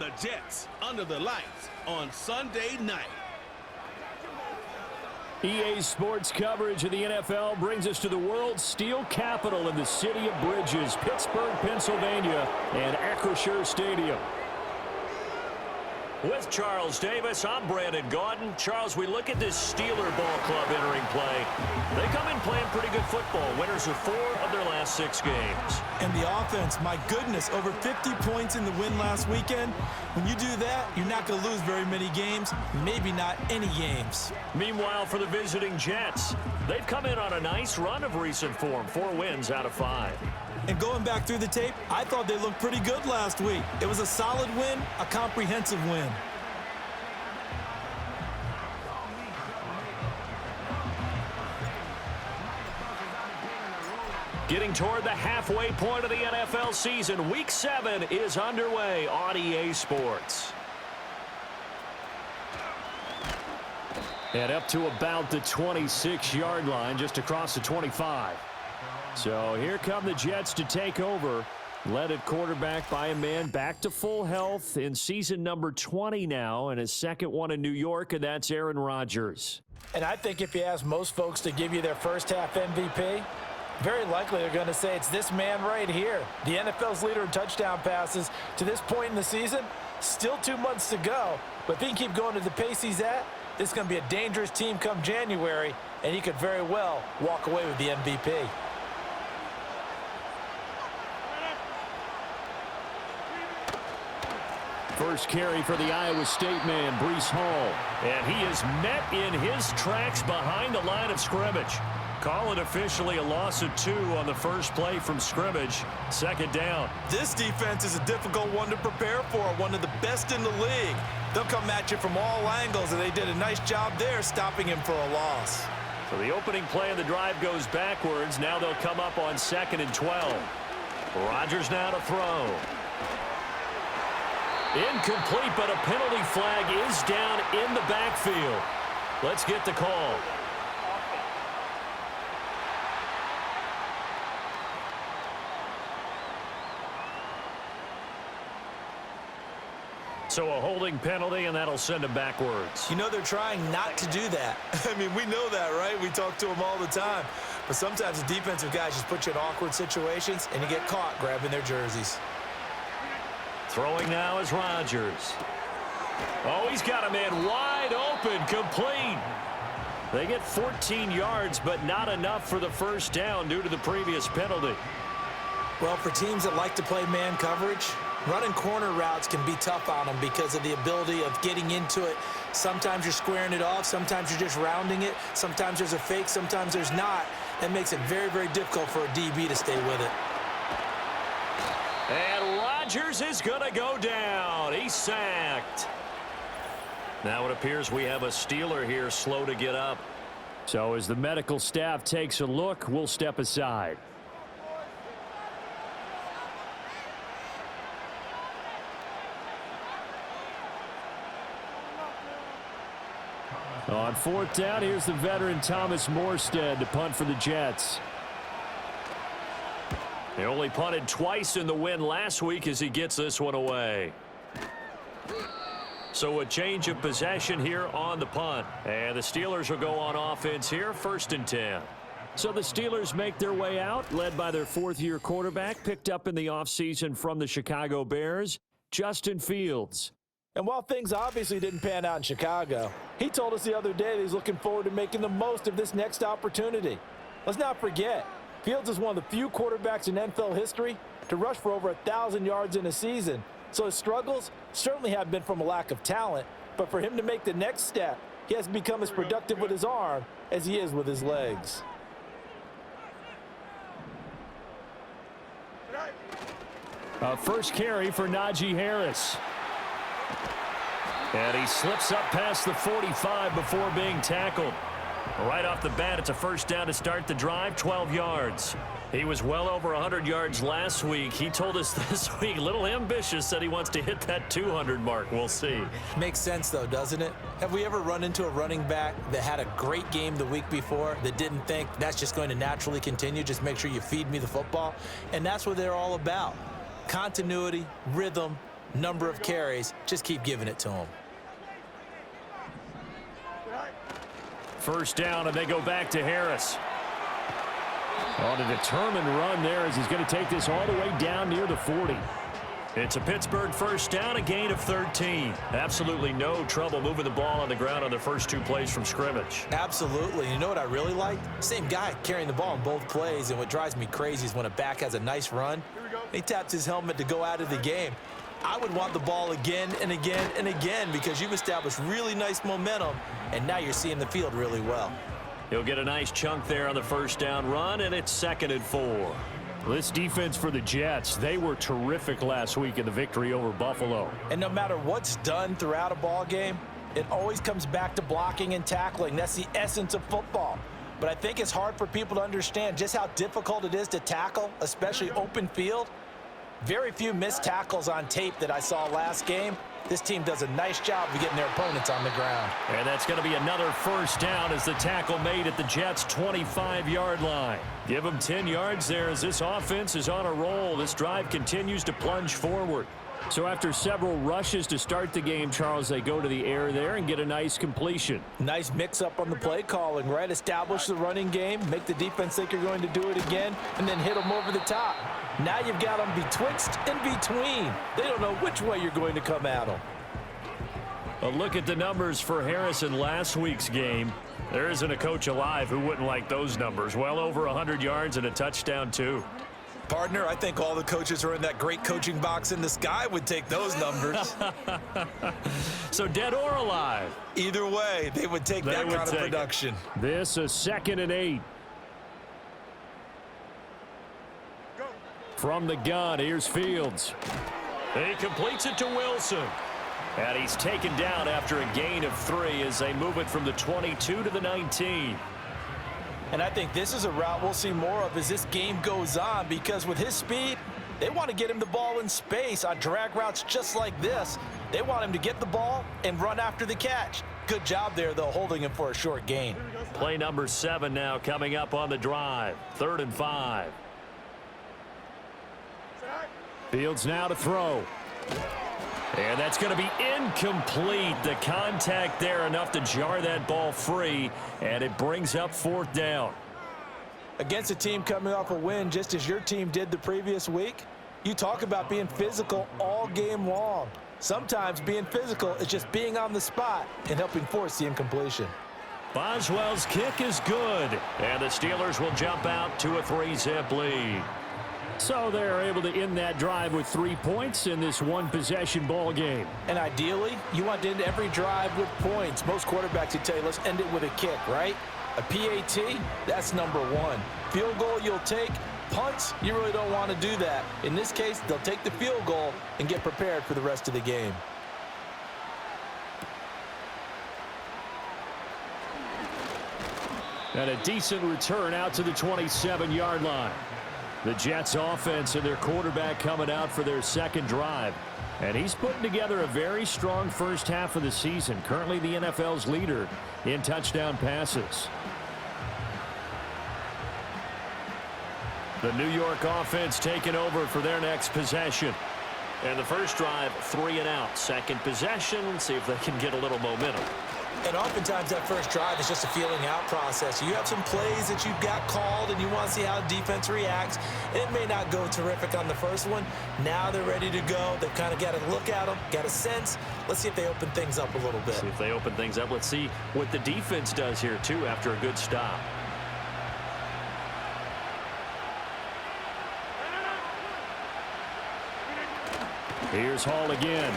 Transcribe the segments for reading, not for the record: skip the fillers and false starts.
the Jets under the lights on Sunday night. EA Sports coverage of the NFL brings us to the world's steel capital in the city of bridges, Pittsburgh, Pennsylvania, and Acrisure Stadium. With Charles Davis, I'm Brandon Gaudin. Charles, we look at this Steeler ball club entering play. They come in playing pretty good football. Winners of 4 of their last 6 games. And the offense, my goodness, over 50 points in the win last weekend. When you do that, you're not going to lose very many games, maybe not any games. Meanwhile, for the visiting Jets, they've come in on a nice run of recent form, 4 wins out of 5. And going back through the tape, I thought they looked pretty good last week. It was a solid win, a comprehensive win. Getting toward the halfway point of the NFL season, Week 7 is underway on EA Sports. And up to about the 26-yard line, just across the 25. So here come the Jets to take over. Led at quarterback by a man back to full health in season number 20 now, and his second one in New York, and that's Aaron Rodgers. And I think if you ask most folks to give you their first half MVP, very likely they're going to say it's this man right here. The NFL's leader in touchdown passes to this point in the season. Still 2 months to go, but if he can keep going to the pace he's at, this is going to be a dangerous team come January, and he could very well walk away with the MVP. First carry for the Iowa State man, Breece Hall. And he is met in his tracks behind the line of scrimmage. Call it officially a loss of 2 on the first play from scrimmage. Second down. This defense is a difficult one to prepare for, one of the best in the league. They'll come at you from all angles, and they did a nice job there stopping him for a loss. So the opening play of the drive goes backwards. Now they'll come up on 2nd and 12. Rodgers now to throw. Incomplete, but a penalty flag is down in the backfield. Let's get the call. So a holding penalty, and that'll send him backwards. You know they're trying not to do that. I mean, we know that, right? We talk to them all the time. But sometimes the defensive guys just put you in awkward situations, and you get caught grabbing their jerseys. Throwing now is Rodgers. Oh, he's got a man wide open, complete. They get 14 yards, but not enough for the first down due to the previous penalty. Well, for teams that like to play man coverage, running corner routes can be tough on them because of the ability of getting into it. Sometimes you're squaring it off. Sometimes you're just rounding it. Sometimes there's a fake. Sometimes there's not. That makes it very, very difficult for a DB to stay with it. And Rodgers is going to go down. He's sacked. Now it appears we have a Steeler here slow to get up. So as the medical staff takes a look, we'll step aside. On 4th down, here's the veteran Thomas Morstead to punt for the Jets. They only punted twice in the win last week as he gets this one away. So a change of possession here on the punt. And the Steelers will go on offense here, 1st and 10. So the Steelers make their way out, led by their 4th-year quarterback, picked up in the offseason from the Chicago Bears, Justin Fields. And while things obviously didn't pan out in Chicago, he told us the other day that he's looking forward to making the most of this next opportunity. Let's not forget, Fields is one of the few quarterbacks in NFL history to rush for over 1,000 yards in a season. So his struggles certainly have been from a lack of talent, but for him to make the next step, he has become as productive with his arm as he is with his legs. First carry for Najee Harris. And he slips up past the 45 before being tackled. Right off the bat, it's a first down to start the drive, 12 yards. He was well over 100 yards last week. He told us this week, a little ambitious, said he wants to hit that 200 mark. We'll see. Makes sense, though, doesn't it? Have we ever run into a running back that had a great game the week before that didn't think that's just going to naturally continue? Just make sure you feed me the football. And that's what they're all about. Continuity, rhythm, number of carries. Just keep giving it to him. First down, and they go back to Harris. On a determined run there as he's going to take this all the way down near the 40. It's a Pittsburgh first down, a gain of 13. Absolutely no trouble moving the ball on the ground on the first 2 plays from scrimmage. Absolutely. You know what I really like? Same guy carrying the ball in both plays, and what drives me crazy is when a back has a nice run, he taps his helmet to go out of the game. I would want the ball again and again and again because you've established really nice momentum, and now you're seeing the field really well. He'll get a nice chunk there on the first down run, and it's 2nd and 4. This defense for the Jets, they were terrific last week in the victory over Buffalo. And no matter what's done throughout a ball game, it always comes back to blocking and tackling. That's the essence of football. But I think it's hard for people to understand just how difficult it is to tackle, especially open field. Very few missed tackles on tape that I saw last game. This team does a nice job of getting their opponents on the ground. And that's going to be another first down as the tackle made at the Jets' 25-yard line. Give them 10 yards there as this offense is on a roll. This drive continues to plunge forward. So after several rushes to start the game, Charles, they go to the air there and get a nice completion. Nice mix-up on the play calling, right? Establish the running game, make the defense think you're going to do it again, and then hit them over the top. Now you've got them betwixt and between. They don't know which way you're going to come at them. A look at the numbers for Harris in last week's game. There isn't a coach alive who wouldn't like those numbers. Well over 100 yards and a touchdown, too. Partner, I think all the coaches are in that great coaching box in the sky would take those numbers. So dead or alive? Either way, they would take that kind of production. This a 2nd and 8. From the gun, here's Fields. He completes it to Wilson. And he's taken down after a gain of 3 as they move it from the 22 to the 19. And I think this is a route we'll see more of as this game goes on because with his speed, they want to get him the ball in space on drag routes just like this. They want him to get the ball and run after the catch. Good job there, though, holding him for a short gain. Play number 7 now coming up on the drive. 3rd and 5. Fields now to throw. And that's going to be incomplete. The contact there enough to jar that ball free, and it brings up 4th down. Against a team coming off a win just as your team did the previous week, you talk about being physical all game long. Sometimes being physical is just being on the spot and helping force the incompletion. Boswell's kick is good, and the Steelers will jump out to a 3-zip lead. So they're able to end that drive with 3 points in this one-possession ball game. And ideally, you want to end every drive with points. Most quarterbacks would tell you, let's end it with a kick, right? A PAT, that's number 1. Field goal you'll take. Punts, you really don't want to do that. In this case, they'll take the field goal and get prepared for the rest of the game. And a decent return out to the 27-yard line. The Jets offense and their quarterback coming out for their 2nd drive. And he's putting together a very strong first half of the season. Currently the NFL's leader in touchdown passes. The New York offense taking over for their next possession. And the first drive, 3 and out. Second possession, see if they can get a little momentum. And oftentimes that first drive is just a feeling out process. You have some plays that you've got called and you want to see how the defense reacts. It may not go terrific on the first one. Now they're ready to go. They've kind of got to look at them, got a sense. Let's see if they open things up a little bit. See if they open things up. Let's see what the defense does here, too, after a good stop. Here's Hall again.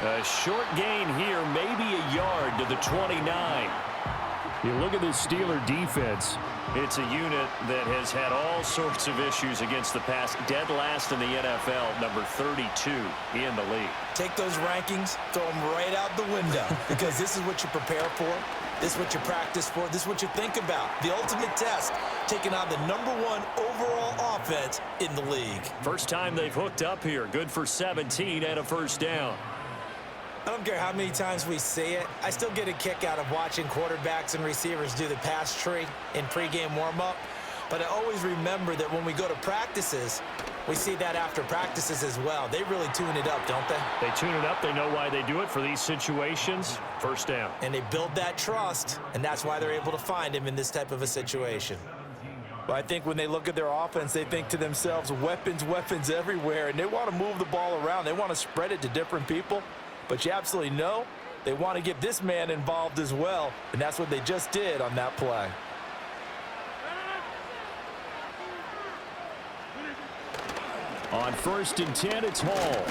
A short gain here, maybe a yard to the 29. You look at this Steeler defense. It's a unit that has had all sorts of issues against the pass. Dead last in the NFL, number 32 in the league. Take those rankings, throw them right out the window because this is what you prepare for. This is what you practice for. This is what you think about. The ultimate test, taking on the number 1 overall offense in the league. First time they've hooked up here. Good for 17 and a first down. I don't care how many times we see it. I still get a kick out of watching quarterbacks and receivers do the pass tree in pregame warm-up. But I always remember that when we go to practices, We see that after practices as well. They really tune it up, don't they? They tune it up. They know why they do it for these situations. First down. And they build that trust, and that's why they're able to find him in this type of a situation. Well, I think when they look at their offense, they think to themselves, weapons, weapons everywhere, and they want to move the ball around. They want to spread it to different people, but you absolutely know they want to get this man involved as well, and that's what they just did on that play. On 1st and 10, it's Hall.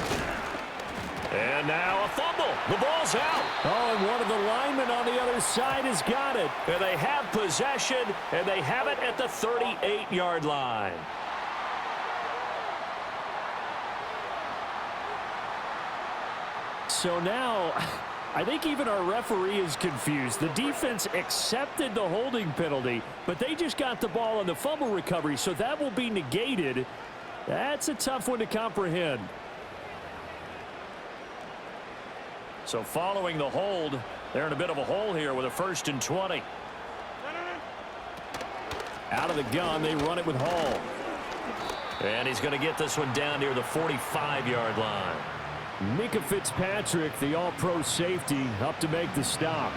And now a fumble. The ball's out. Oh, and one of the linemen on the other side has got it. And they have possession, and they have it at the 38-yard line. So now, I think even our referee is confused. The defense accepted the holding penalty, but they just got the ball on the fumble recovery, so that will be negated. That's a tough one to comprehend. So following the hold, they're in a bit of a hole here with a 1st and 20. Out of the gun, they run it with Hall. And he's going to get this one down near the 45-yard line. Micah Fitzpatrick, the all-pro safety, up to make the stop.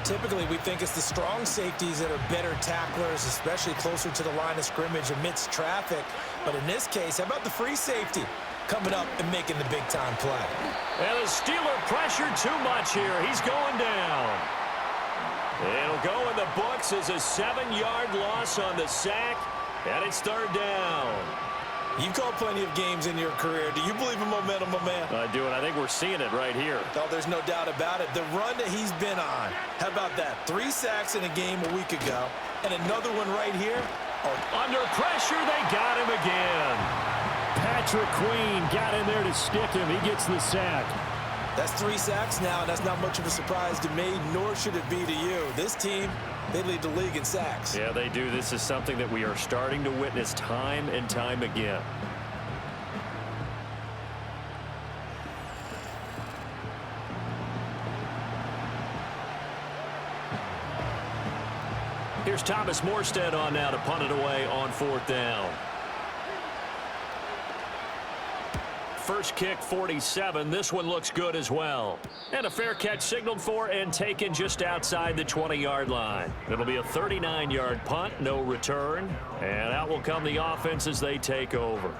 Typically, we think it's the strong safeties that are better tacklers, especially closer to the line of scrimmage amidst traffic. But in this case, how about the free safety coming up and making the big-time play? And the Steeler pressure too much here. He's going down. It'll go in the books as a 7-yard loss on the sack, and it's 3rd down. You've called plenty of games in your career. Do you believe in momentum, my man? I do, and I think we're seeing it right here. Oh, there's no doubt about it. The run that he's been on. How about that? 3 sacks in a game a week ago, and another one right here. Oh. Under pressure, they got him again. Patrick Queen got in there to stick him. He gets the sack. That's 3 sacks now, and that's not much of a surprise to me, nor should it be to you. This team, they lead the league in sacks. Yeah, they do. This is something that we are starting to witness time and time again. Here's Thomas Morstead on now to punt it away on 4th down. First kick, 47. This one looks good as well. And a fair catch signaled for and taken just outside the 20-yard line. It'll be a 39-yard punt, no return. And out will come the offense as they take over.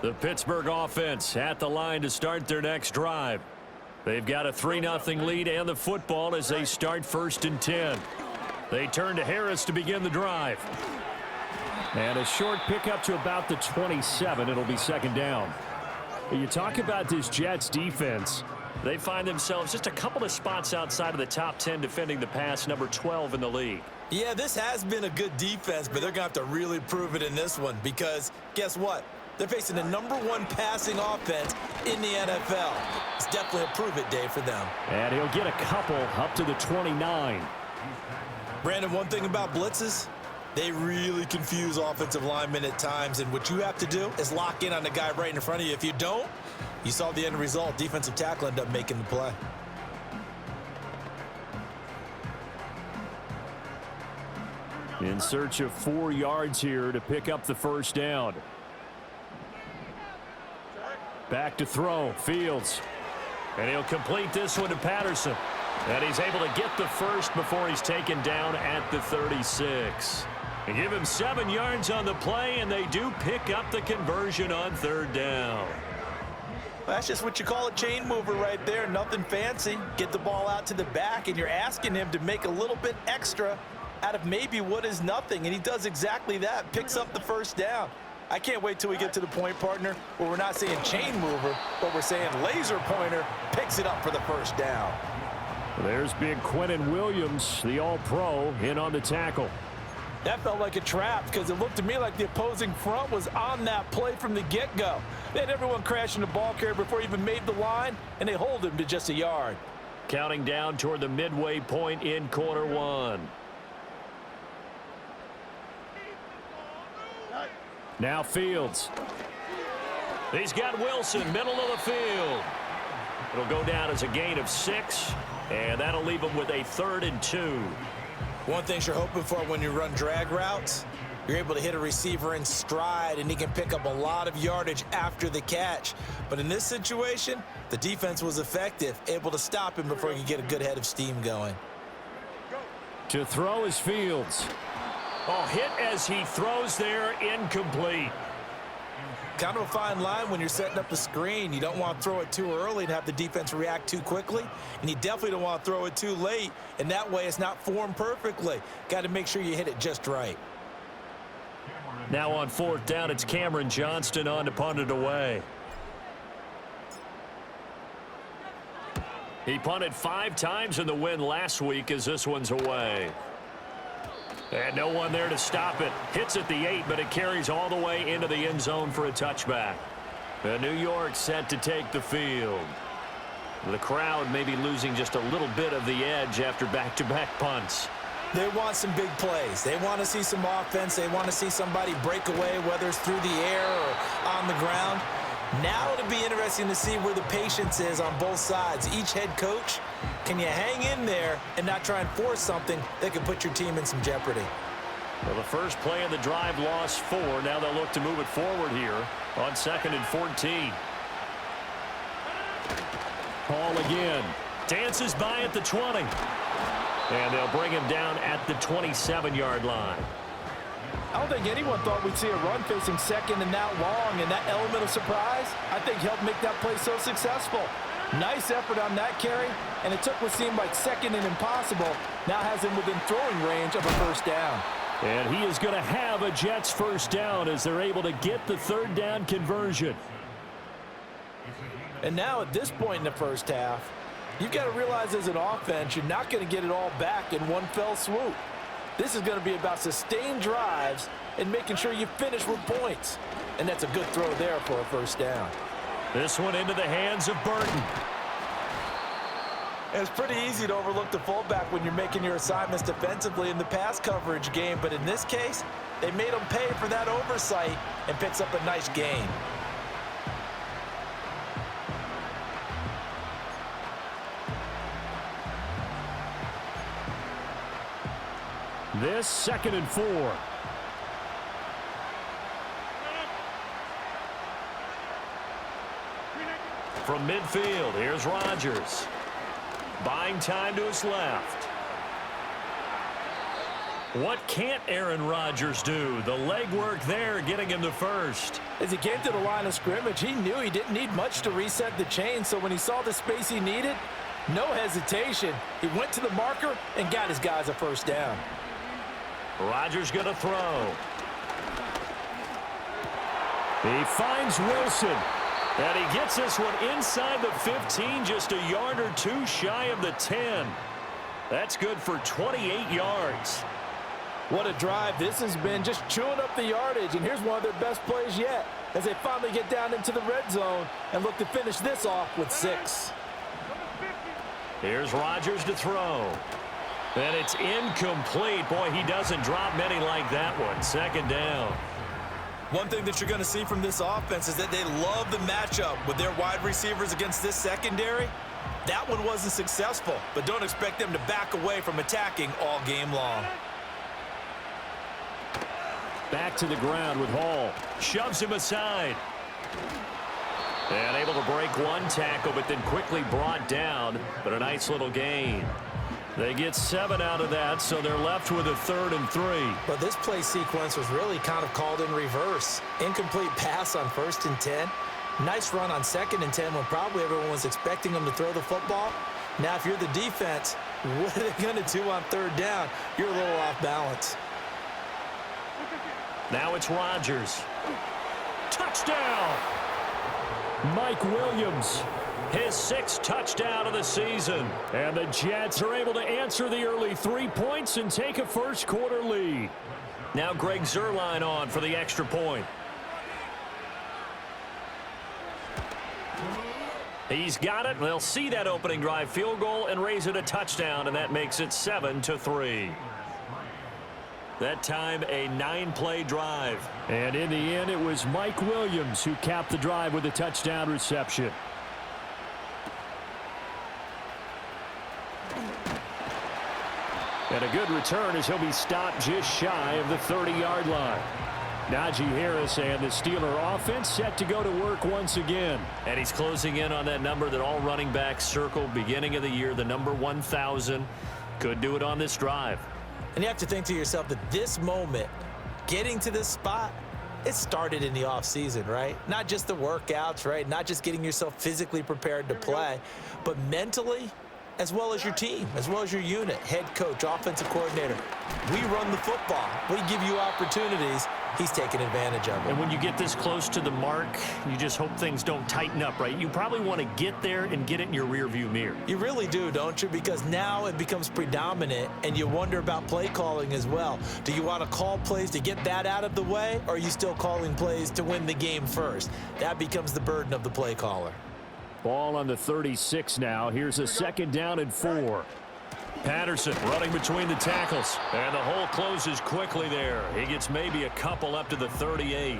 The Pittsburgh offense at the line to start their next drive. They've got a 3-0 lead and the football as they start 1st and 10. They turn to Harris to begin the drive. And a short pickup to about the 27. It'll be 2nd down. You talk about this Jets defense. They find themselves just a couple of spots outside of the top 10 defending the pass, number 12 in the league. Yeah, this has been a good defense, but they're going to have to really prove it in this one because guess what? They're facing the #1 passing offense in the NFL. It's definitely a prove-it day for them. And he'll get a couple up to the 29. Brandon, one thing about blitzes, they really confuse offensive linemen at times, and what you have to do is lock in on the guy right in front of you. If you don't, you saw the end result. Defensive tackle ended up making the play. In search of 4 yards here to pick up the 1st down. Back to throw, Fields. And he'll complete this one to Patterson. And he's able to get the first before he's taken down at the 36. They give him 7 yards on the play, and they do pick up the conversion on 3rd down. That's just what you call a chain mover right there. Nothing fancy. Get the ball out to the back, and you're asking him to make a little bit extra out of maybe what is nothing, and he does exactly that. Picks up the 1st down. I can't wait till we get to the point, partner, where we're not saying chain mover, but we're saying laser pointer picks it up for the 1st down. There's big Quentin Williams, the all-pro, in on the tackle. That felt like a trap because it looked to me like the opposing front was on that play from the get-go. They had everyone crashing the ball carrier before he even made the line, and they hold him to just a yard. Counting down toward the midway point in quarter 1. Now Fields. He's got Wilson, middle of the field. It'll go down as a gain of 6, and that'll leave them with a 3rd and 2. One thing you're hoping for when you run drag routes, you're able to hit a receiver in stride, and he can pick up a lot of yardage after the catch. But in this situation, the defense was effective, able to stop him before he could get a good head of steam going. To throw is Fields. Oh, hit as he throws there, incomplete. Kind of a fine line when you're setting up the screen. You don't want to throw it too early and have the defense react too quickly, and you definitely don't want to throw it too late, and that way it's not formed perfectly. Got to make sure you hit it just right. Now on 4th down, it's Cameron Johnston on to punt it away. He punted 5 times in the win last week as this one's away. And no one there to stop it. Hits at the 8, but it carries all the way into the end zone for a touchback. The New York set to take the field. The crowd may be losing just a little bit of the edge after back-to-back punts. They want some big plays. They want to see some offense. They want to see somebody break away, whether it's through the air or on the ground. Now it'll be interesting to see where the patience is on both sides. Each head coach, can you hang in there and not try and force something that could put your team in some jeopardy? Well, the first play of the drive lost 4. Now they'll look to move it forward here on 2nd and 14. Hall again. Dances by at the 20. And they'll bring him down at the 27-yard line. I don't think anyone thought we'd see a run facing 2nd and that long, and that element of surprise, I think, helped make that play so successful. Nice effort on that carry, and it took what seemed like 2nd and impossible, now has him within throwing range of a 1st down. And he is going to have a Jets 1st down as they're able to get the 3rd down conversion. And now at this point in the 1st half, you've got to realize as an offense, you're not going to get it all back in one fell swoop. This is going to be about sustained drives and making sure you finish with points. And that's a good throw there for a 1st down. This one into the hands of Burton. It's pretty easy to overlook the fullback when you're making your assignments defensively in the pass coverage game. But in this case, they made him pay for that oversight and picks up a nice gain. This 2nd and 4. From midfield, here's Rodgers. Buying time to his left. What can't Aaron Rodgers do? The legwork there getting him to 1st. As he came to the line of scrimmage, he knew he didn't need much to reset the chain, so when he saw the space he needed, no hesitation. He went to the marker and got his guys a 1st down. Rodgers going to throw. He finds Wilson. And he gets this one inside the 15, just a yard or 2 shy of the 10. That's good for 28 yards. What a drive this has been, just chewing up the yardage. And here's one of their best plays yet as they finally get down into the red zone and look to finish this off with 6. Here's Rodgers to throw. And it's incomplete. Boy, he doesn't drop many like that one. 2nd down. One thing that you're going to see from this offense is that they love the matchup with their wide receivers against this secondary. That one wasn't successful, but don't expect them to back away from attacking all game long. Back to the ground with Hall. Shoves him aside. And able to break one tackle, but then quickly brought down. But a nice little gain. They get 7 out of that, so they're left with a 3rd and 3. But this play sequence was really kind of called in reverse. Incomplete pass on 1st and 10. Nice run on 2nd and 10 when probably everyone was expecting them to throw the football. Now, if you're the defense, what are they going to do on 3rd down? You're a little off balance. Now it's Rodgers. Touchdown! Mike Williams. His 6th touchdown of the season. And the Jets are able to answer the early 3 points and take a 1st quarter lead. Now Greg Zuerlein on for the extra point. He's got it. They'll see that opening drive field goal and raise it a touchdown, and that makes it 7-3. That time a 9-play drive. And in the end, it was Mike Williams who capped the drive with a touchdown reception. And a good return as he'll be stopped just shy of the 30-yard line. Najee Harris and the Steeler offense set to go to work once again. And he's closing in on that number that all running backs circled beginning of the year, the number 1,000. Could do it on this drive. And you have to think to yourself that this moment, getting to this spot, it started in the offseason, right? Not just the workouts, right? Not just getting yourself physically prepared to play, but mentally, as well as your team, as well as your unit, head coach, offensive coordinator. We run the football. We give you opportunities. He's taking advantage of it. And when you get this close to the mark, you just hope things don't tighten up, right? You probably want to get there and get it in your rearview mirror. You really do, don't you? Because now it becomes predominant, and you wonder about play calling as well. Do you want to call plays to get that out of the way, or are you still calling plays to win the game first? That becomes the burden of the play caller. Ball on the 36 now. Here's a second down and 4. Patterson running between the tackles. And the hole closes quickly there. He gets maybe a couple up to the 38.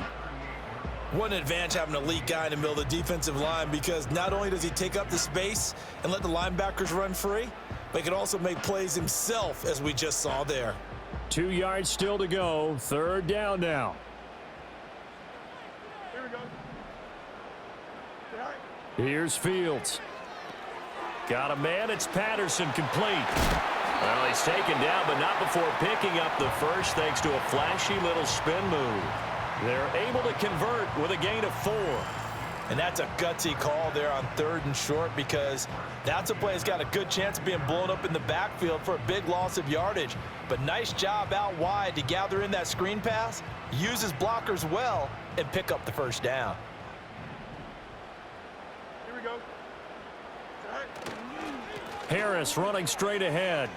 What an advantage having an elite guy in the middle of the defensive line, because not only does he take up the space and let the linebackers run free, but he can also make plays himself, as we just saw there. 2 yards still to go. Third down now. Here we go. Here's Fields. Got a man. It's Patterson, complete. Well, he's taken down, but not before picking up the first thanks to a flashy little spin move. They're able to convert with a gain of 4. And that's a gutsy call there on 3rd and short, because that's a play that's got a good chance of being blown up in the backfield for a big loss of yardage. But nice job out wide to gather in that screen pass, use his blockers well, and pick up the first down. Here we go. Harris running straight ahead.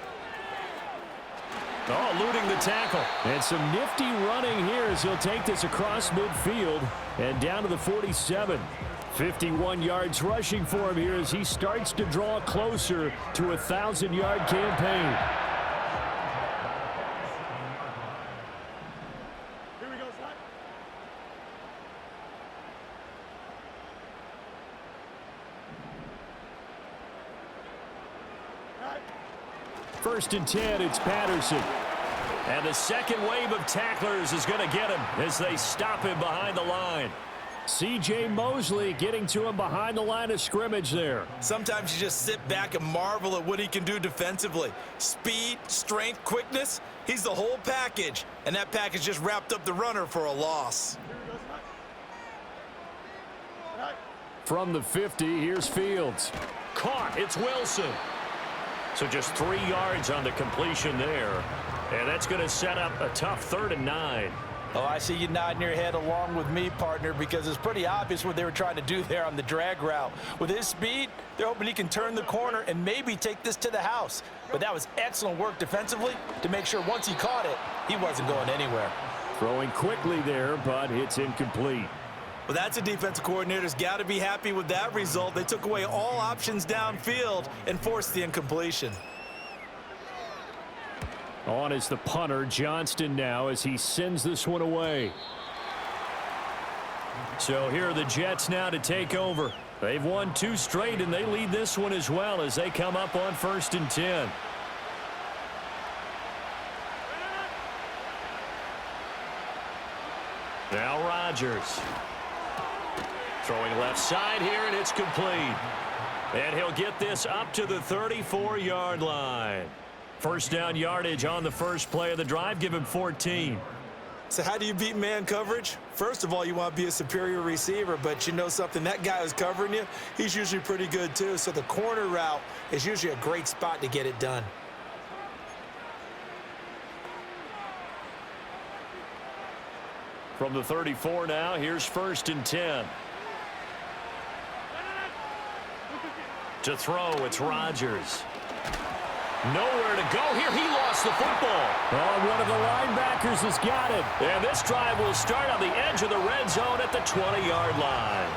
Oh, eluding the tackle. And some nifty running here as he'll take this across midfield and down to the 47. 51 yards rushing for him here as he starts to draw closer to a 1,000-yard campaign. Here we go, slide. First and 10, it's Patterson. And the second wave of tacklers is going to get him as they stop him behind the line. C.J. Mosley getting to him behind the line of scrimmage there. Sometimes you just sit back and marvel at what he can do defensively. Speed, strength, quickness, he's the whole package. And that package just wrapped up the runner for a loss. Here we go, slide. From the 50, here's Fields. Caught, it's Wilson. So just 3 yards on the completion there. And that's going to set up a tough 3rd and 9. Oh, I see you nodding your head along with me, partner, because it's pretty obvious what they were trying to do there on the drag route. With his speed, they're hoping he can turn the corner and maybe take this to the house. But that was excellent work defensively to make sure once he caught it, he wasn't going anywhere. Throwing quickly there, but it's incomplete. Well, that's a defensive coordinator's got to be happy with that result. They took away all options downfield and forced the incompletion. On is the punter, Johnston, now as he sends this one away. So here are the Jets now to take over. They've won 2 straight, and they lead this one as well as they come up on 1st and 10. Now Rodgers. Throwing left side here, and it's complete. And he'll get this up to the 34-yard line. First down yardage on the first play of the drive. Give him 14. So how do you beat man coverage? First of all, you want to be a superior receiver, but you know something, that guy who's covering you, he's usually pretty good too. So the corner route is usually a great spot to get it done. From the 34 now, here's 1st and 10. To throw, it's Rodgers. Nowhere to go here. He lost the football. Oh, one of the linebackers has got it. And this drive will start on the edge of the red zone at the 20-yard line.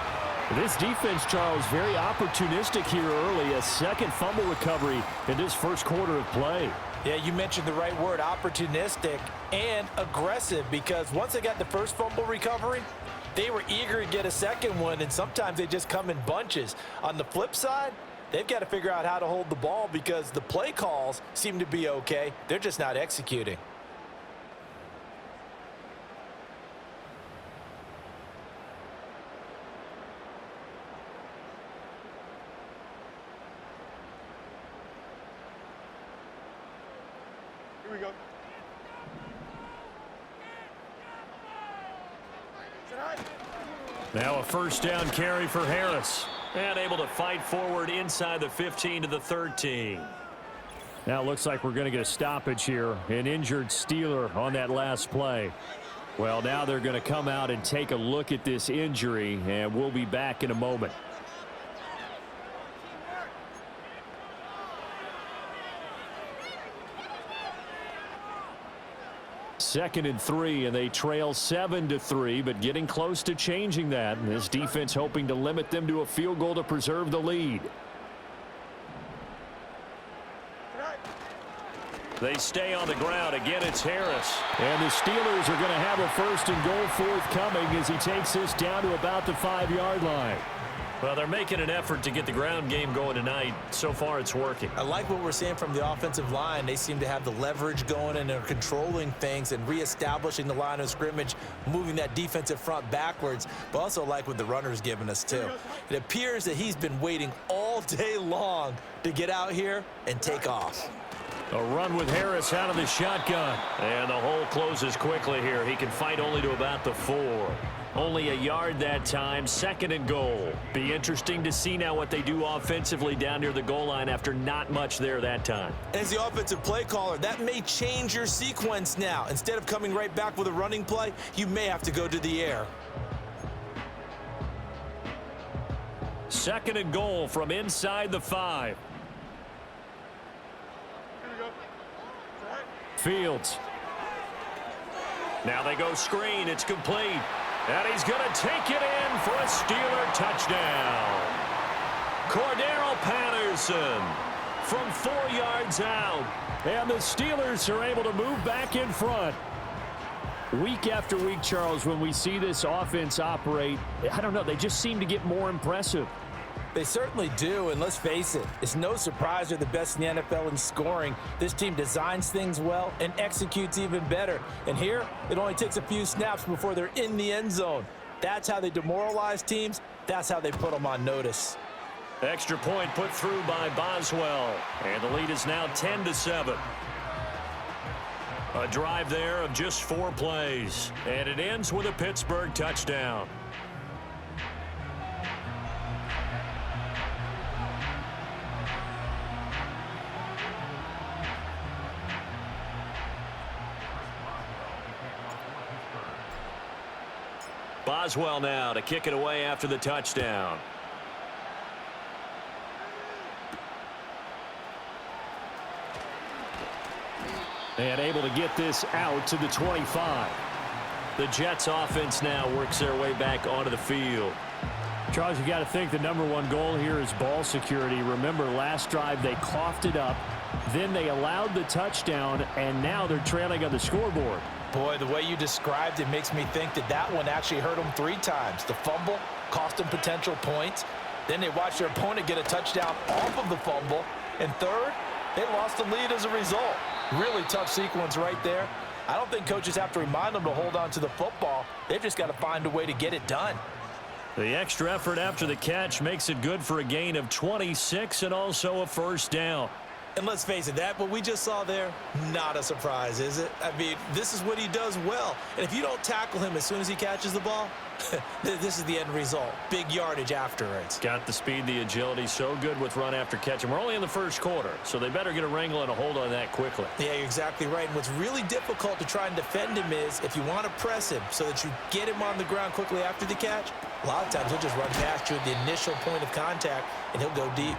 This defense, Charles, very opportunistic here early. A second fumble recovery in this first quarter of play. Yeah, you mentioned the right word, opportunistic and aggressive, because once they got the first fumble recovery, they were eager to get a second one, and sometimes they just come in bunches. On the flip side, They've got to figure out how to hold the ball because the play calls seem to be okay. They're just not executing. Here we go. Now a first down carry for Harris. And able to fight forward inside the 15 to the 13. Now it looks like we're going to get a stoppage here. An injured Steeler on that last play. Well, now they're going to come out and take a look at this injury, and we'll be back in a moment. Second and 3, and they trail 7-3, but getting close to changing that. And this defense hoping to limit them to a field goal to preserve the lead. They stay on the ground. Again, it's Harris. And the Steelers are going to have a first and goal forthcoming as he takes this down to about the 5-yard line. Well, they're making an effort to get the ground game going tonight. So far, it's working. I like what we're seeing from the offensive line. They seem to have the leverage going, and they're controlling things and reestablishing the line of scrimmage, moving that defensive front backwards, but also like what the runner's giving us, too. It appears that he's been waiting all day long to get out here and take off. A run with Harris out of the shotgun. And the hole closes quickly here. He can fight only to about the 4. Only a yard that time, second and goal. Be interesting to see now what they do offensively down near the goal line after not much there that time. As the offensive play caller, that may change your sequence now. Instead of coming right back with a running play, you may have to go to the air. Second and goal from inside the 5. Fields. Now they go screen. It's complete. And he's going to take it in for a Steeler touchdown. Cordero Patterson from 4 yards out. And the Steelers are able to move back in front. Week after week, Charles, when we see this offense operate, I don't know, they just seem to get more impressive. They certainly do, and let's face it, it's no surprise they're the best in the NFL in scoring. This team designs things well and executes even better. And here, it only takes a few snaps before they're in the end zone. That's how they demoralize teams. That's how they put them on notice. Extra point put through by Boswell, and the lead is now 10-7. A drive there of just 4 plays, and it ends with a Pittsburgh touchdown. Boswell now to kick it away after the touchdown. And able to get this out to the 25. The Jets offense now works their way back onto the field. Charles, you got to think the #1 goal here is ball security. Remember, last drive they coughed it up. Then they allowed the touchdown, and now they're trailing on the scoreboard. Boy, the way you described it makes me think that that one actually hurt them 3 times. The fumble cost them potential points. Then they watched their opponent get a touchdown off of the fumble. And third, they lost the lead as a result. Really tough sequence right there. I don't think coaches have to remind them to hold on to the football. They've just got to find a way to get it done. The extra effort after the catch makes it good for a gain of 26 and also a first down. And let's face it, what we just saw there, not a surprise, is it? I mean, this is what he does well. And if you don't tackle him as soon as he catches the ball, this is the end result. Big yardage afterwards. Got the speed, the agility, so good with run after catch. And we're only in the first quarter, so they better get a wrangle and a hold on that quickly. Yeah, you're exactly right. And what's really difficult to try and defend him is if you want to press him so that you get him on the ground quickly after the catch, a lot of times he'll just run past you at the initial point of contact, and he'll go deep.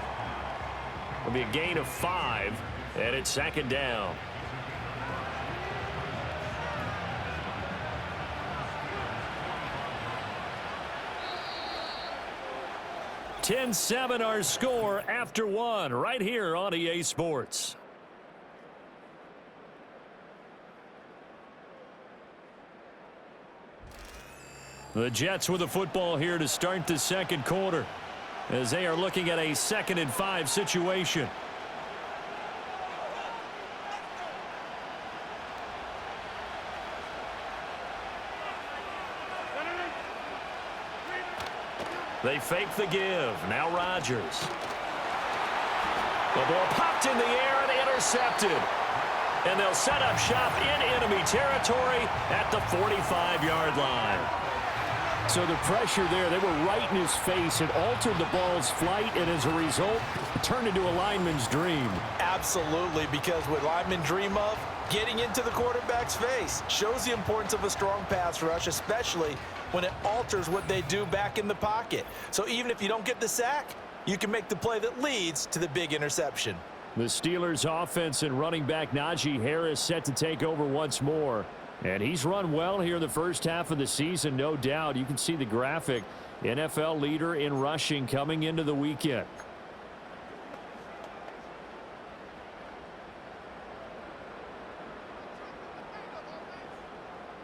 It'll be a gain of 5, and it's second down. (10-7) our score after 1 right here on EA Sports. The Jets with the football here to start the second quarter. as they are looking at a 2nd and 5 situation. They fake the give. Now Rodgers. The ball popped in the air and intercepted. And they'll set up shop in enemy territory at the 45-yard line. So the pressure there, they were right in his face. It altered the ball's flight, and as a result, it turned into a lineman's dream. Absolutely, because what linemen dream of, getting into the quarterback's face, shows the importance of a strong pass rush, especially when it alters what they do back in the pocket. So even if you don't get the sack, you can make the play that leads to the big interception. The Steelers offense and running back Najee Harris set to take over once more. And he's run well here in the first half of the season, no doubt. You can see the graphic. NFL leader in rushing coming into the weekend.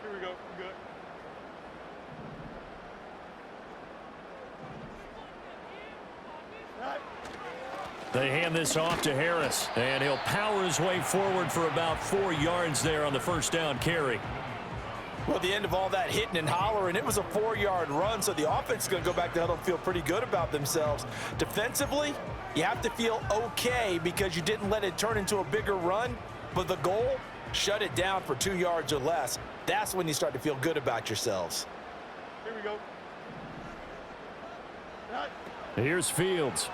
Here we go. Good. They hand this off to Harris, and he'll power his way forward for about 4 yards there on the first down carry. Well, at the end of all that hitting and hollering, it was a 4-yard run, so the offense is going to go back to huddle and feel pretty good about themselves. Defensively, you have to feel okay because you didn't let it turn into a bigger run, but the goal, shut it down for 2 yards or less. That's when you start to feel good about yourselves. Here we go. Here's Fields.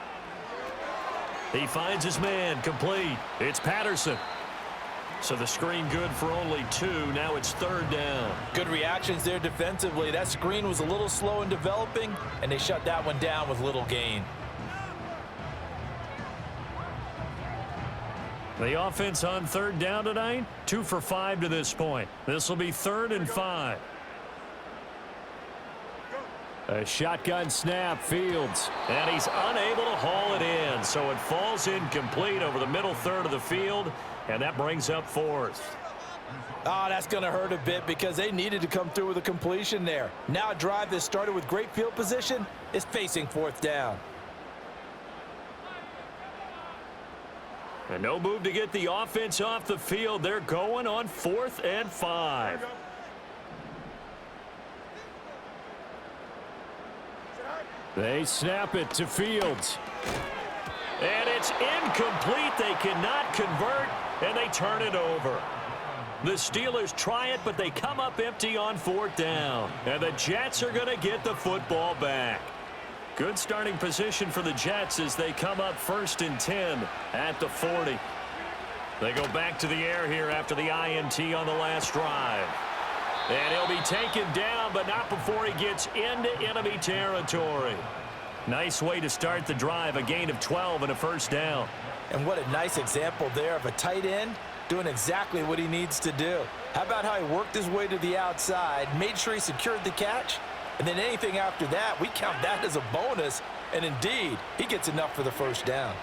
He finds his man, complete. It's Patterson. So the screen good for only 2. Now it's 3rd down. Good reactions there defensively. That screen was a little slow in developing, and they shut that one down with little gain. The offense on 3rd down tonight, 2 for 5 to this point. This will be 3rd and 5. A shotgun snap, Fields. And he's unable to haul it in. So it falls incomplete over the middle third of the field. And that brings up 4th. Oh, that's going to hurt a bit because they needed to come through with a completion there. Now a drive that started with great field position is facing 4th down. And no move to get the offense off the field. They're going on 4th and 5. They snap it to Fields. And it's incomplete. They cannot convert, and they turn it over. The Steelers try it, but they come up empty on 4th down. And the Jets are going to get the football back. Good starting position for the Jets as they come up 1st and 10 at the 40. They go back to the air here after the INT on the last drive. And he'll be taken down, but not before he gets into enemy territory. Nice way to start the drive, a gain of 12 and a 1st down. And what a nice example there of a tight end doing exactly what he needs to do. How about how he worked his way to the outside, made sure he secured the catch, and then anything after that, we count that as a bonus. And indeed, he gets enough for the 1st down.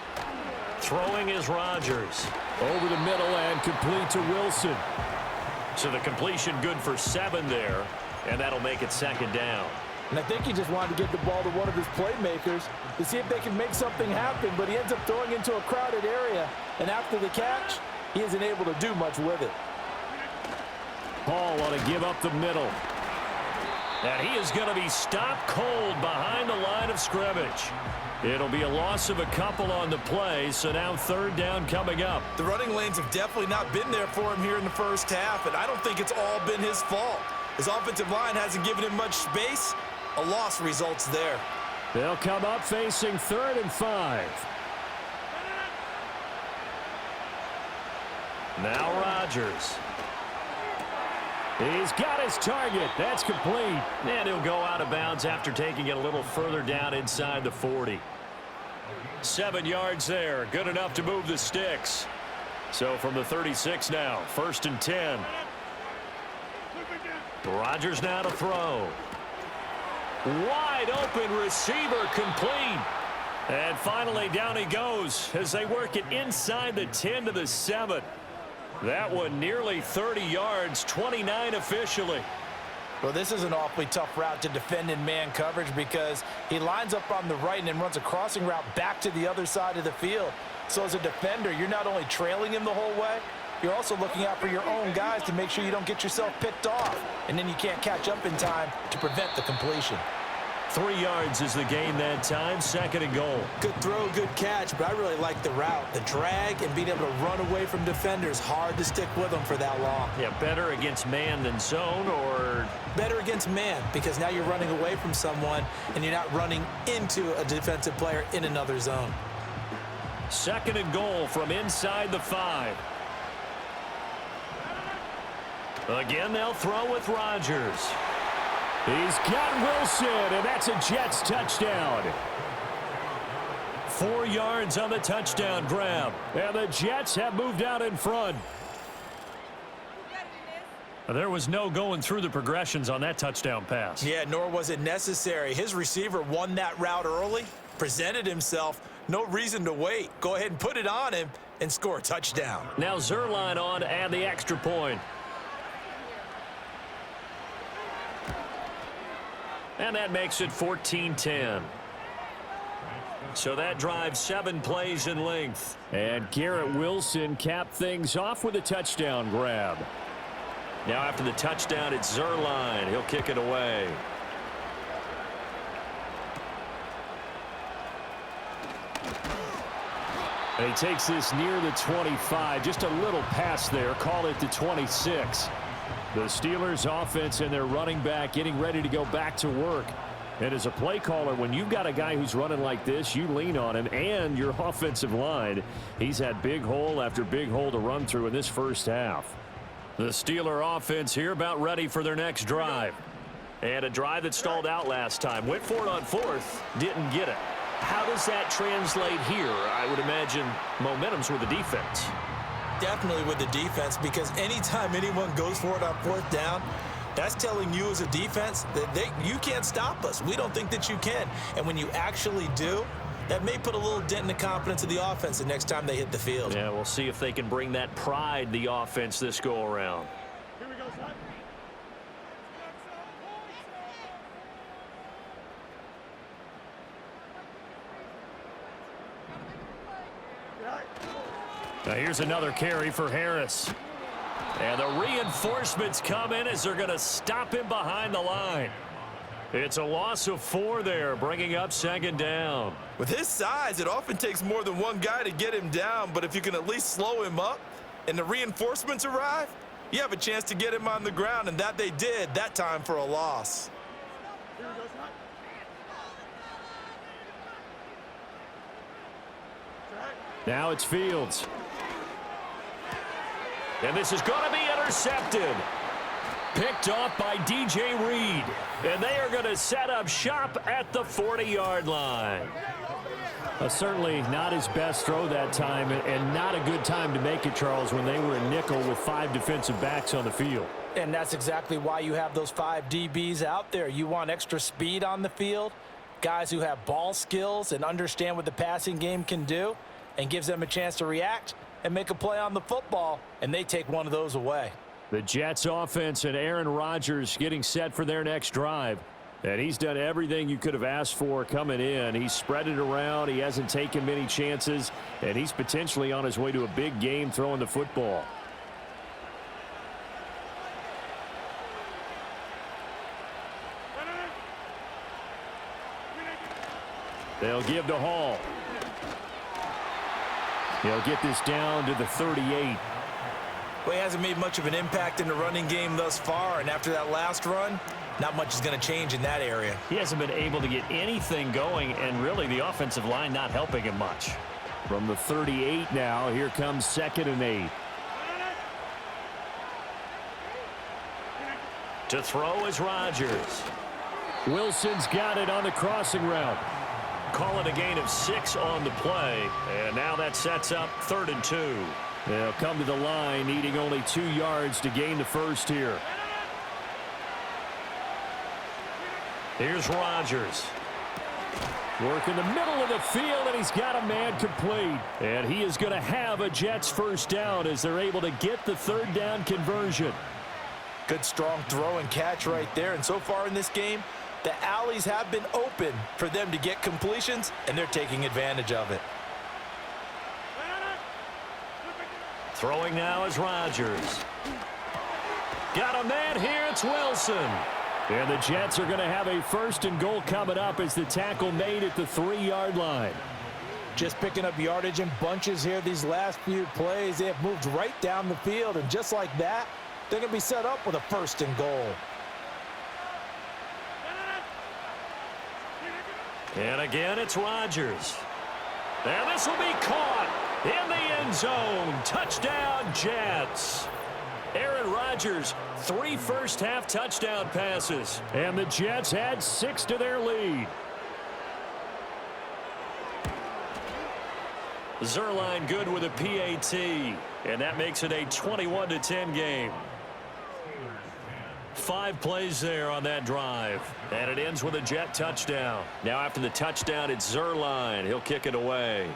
Throwing is Rodgers. Over the middle and complete to Wilson. So the completion good for 7 there, and that'll make it 2nd down. And I think he just wanted to get the ball to one of his playmakers to see if they can make something happen, but he ends up throwing into a crowded area, and after the catch, he isn't able to do much with it. Paul ought to give up the middle. And he is going to be stopped cold behind the line of scrimmage. It'll be a loss of a couple on the play, so now 3rd down coming up. The running lanes have definitely not been there for him here in the first half, and I don't think it's all been his fault. His offensive line hasn't given him much space. A loss results there. They'll come up facing 3rd and 5. Now Rodgers. He's got his target. That's complete. And he'll go out of bounds after taking it a little further down inside the 40. 7 yards there. Good enough to move the sticks. So from the 36 now, 1st and 10. Rodgers now to throw. Wide open receiver complete. And finally down he goes as they work it inside the 10 to the 7. That one nearly 30 yards, 29 officially. Well, this is an awfully tough route to defend in man coverage because he lines up on the right and then runs a crossing route back to the other side of the field. So as a defender, you're not only trailing him the whole way, you're also looking out for your own guys to make sure you don't get yourself picked off. And then you can't catch up in time to prevent the completion. 3 yards is the gain that time, 2nd and goal. Good throw, good catch, but I really like the route. The drag and being able to run away from defenders, hard to stick with them for that long. Yeah, better against man than zone, or? Better against man, because now you're running away from someone and you're not running into a defensive player in another zone. 2nd and goal from inside the 5. Again, they'll throw with Rodgers. He's got Wilson, and that's a Jets touchdown. 4 yards on the touchdown grab. And the Jets have moved out in front. There was no going through the progressions on that touchdown pass. Yeah, nor was it necessary. His receiver won that route early, presented himself. No reason to wait. Go ahead and put it on him and score a touchdown. Now Zerline on and the extra point. And that makes it 14-10. So that drives 7 plays in length. And Garrett Wilson capped things off with a touchdown grab. Now after the touchdown, it's Zerline. He'll kick it away. And he takes this near the 25. Just a little pass there. Call it the 26. The Steelers offense and their running back getting ready to go back to work. And as a play caller, when you've got a guy who's running like this, you lean on him and your offensive line. He's had big hole after big hole to run through in this first half. The Steeler offense here about ready for their next drive. And a drive that stalled out last time. Went for it on 4th, didn't get it. How does that translate here? I would imagine momentum's with the defense. Definitely with the defense, because anytime anyone goes for it on 4th down, that's telling you as a defense that you can't stop us. We don't think that you can. And when you actually do, that may put a little dent in the confidence of the offense the next time they hit the field. Yeah, we'll see if they can bring that pride, the offense, this go around. Here we go, son. Now here's another carry for Harris. And the reinforcements come in as they're going to stop him behind the line. It's a loss of 4 there, bringing up 2nd down. With his size, it often takes more than one guy to get him down, but if you can at least slow him up and the reinforcements arrive, you have a chance to get him on the ground, and that they did that time for a loss. Here we go, son. Now it's Fields. And this is going to be intercepted. Picked off by DJ Reed. And they are going to set up shop at the 40-yard line. Certainly not his best throw that time, and not a good time to make it, Charles, when they were in nickel with 5 defensive backs on the field. And that's exactly why you have those 5 DBs out there. You want extra speed on the field, guys who have ball skills and understand what the passing game can do, and gives them a chance to react and make a play on the football, and they take one of those away. The Jets offense and Aaron Rodgers getting set for their next drive. And he's done everything you could have asked for coming in. He's spread it around. He hasn't taken many chances. And he's potentially on his way to a big game throwing the football. They'll give to Hall. He'll get this down to the 38. Well, he hasn't made much of an impact in the running game thus far, and after that last run, not much is going to change in that area. He hasn't been able to get anything going, and really the offensive line not helping him much. From the 38 now, here comes 2nd and 8. To throw is Rodgers. Wilson's got it on the crossing route. Call it a gain of 6 on the play, and now that sets up 3rd and 2. They'll come to the line, needing only 2 yards to gain the first here. Here's Rodgers. Work in the middle of the field, and he's got a man complete. And he is going to have a Jets first down as they're able to get the 3rd down conversion. Good strong throw and catch right there. And so far in this game, the alleys have been open for them to get completions, and they're taking advantage of it. Throwing now is Rodgers. Got a man here. It's Wilson. And the Jets are going to have a 1st and goal coming up as the tackle made at the 3-yard line. Just picking up yardage in bunches here these last few plays. They have moved right down the field, and just like that, they're going to be set up with a 1st and goal. And again, it's Rodgers. And this will be caught in the end zone. Touchdown, Jets. Aaron Rodgers, 3 first-half touchdown passes. And the Jets had 6 to their lead. Zerline good with a PAT. And that makes it a 21-10 game. 5 plays there on that drive. And it ends with a Jet touchdown. Now after the touchdown, it's Zerline. He'll kick it away.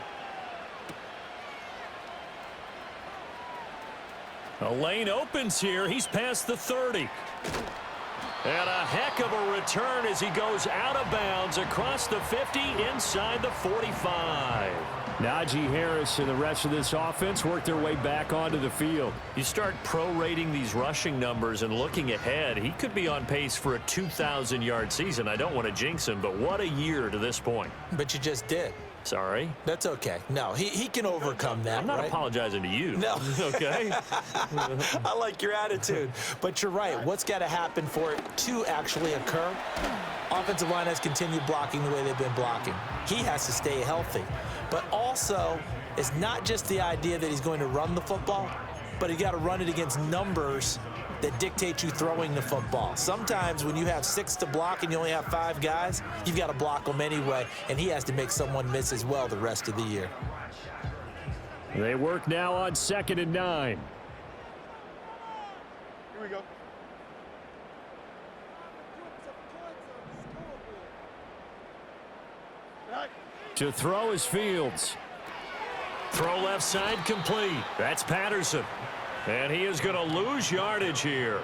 A lane opens here. He's past the 30. And a heck of a return as he goes out of bounds across the 50 inside the 45. Najee Harris and the rest of this offense work their way back onto the field. You start prorating these rushing numbers and looking ahead, he could be on pace for a 2,000-yard season. I don't want to jinx him, but what a year to this point. But you just did. Sorry. That's okay. No, he can overcome that, I'm not right? apologizing to you. No. Okay? I like your attitude. But you're right. What's got to happen for it to actually occur? Offensive line has continued blocking the way they've been blocking. He has to stay healthy. But also, it's not just the idea that he's going to run the football, but you got to run it against numbers that dictate you throwing the football. Sometimes when you have 6 to block and you only have 5 guys, you've got to block them anyway, and he has to make someone miss as well the rest of the year. They work now on 2nd and 9. Here we go. To throw is Fields. Throw left side complete. That's Patterson. And he is going to lose yardage here.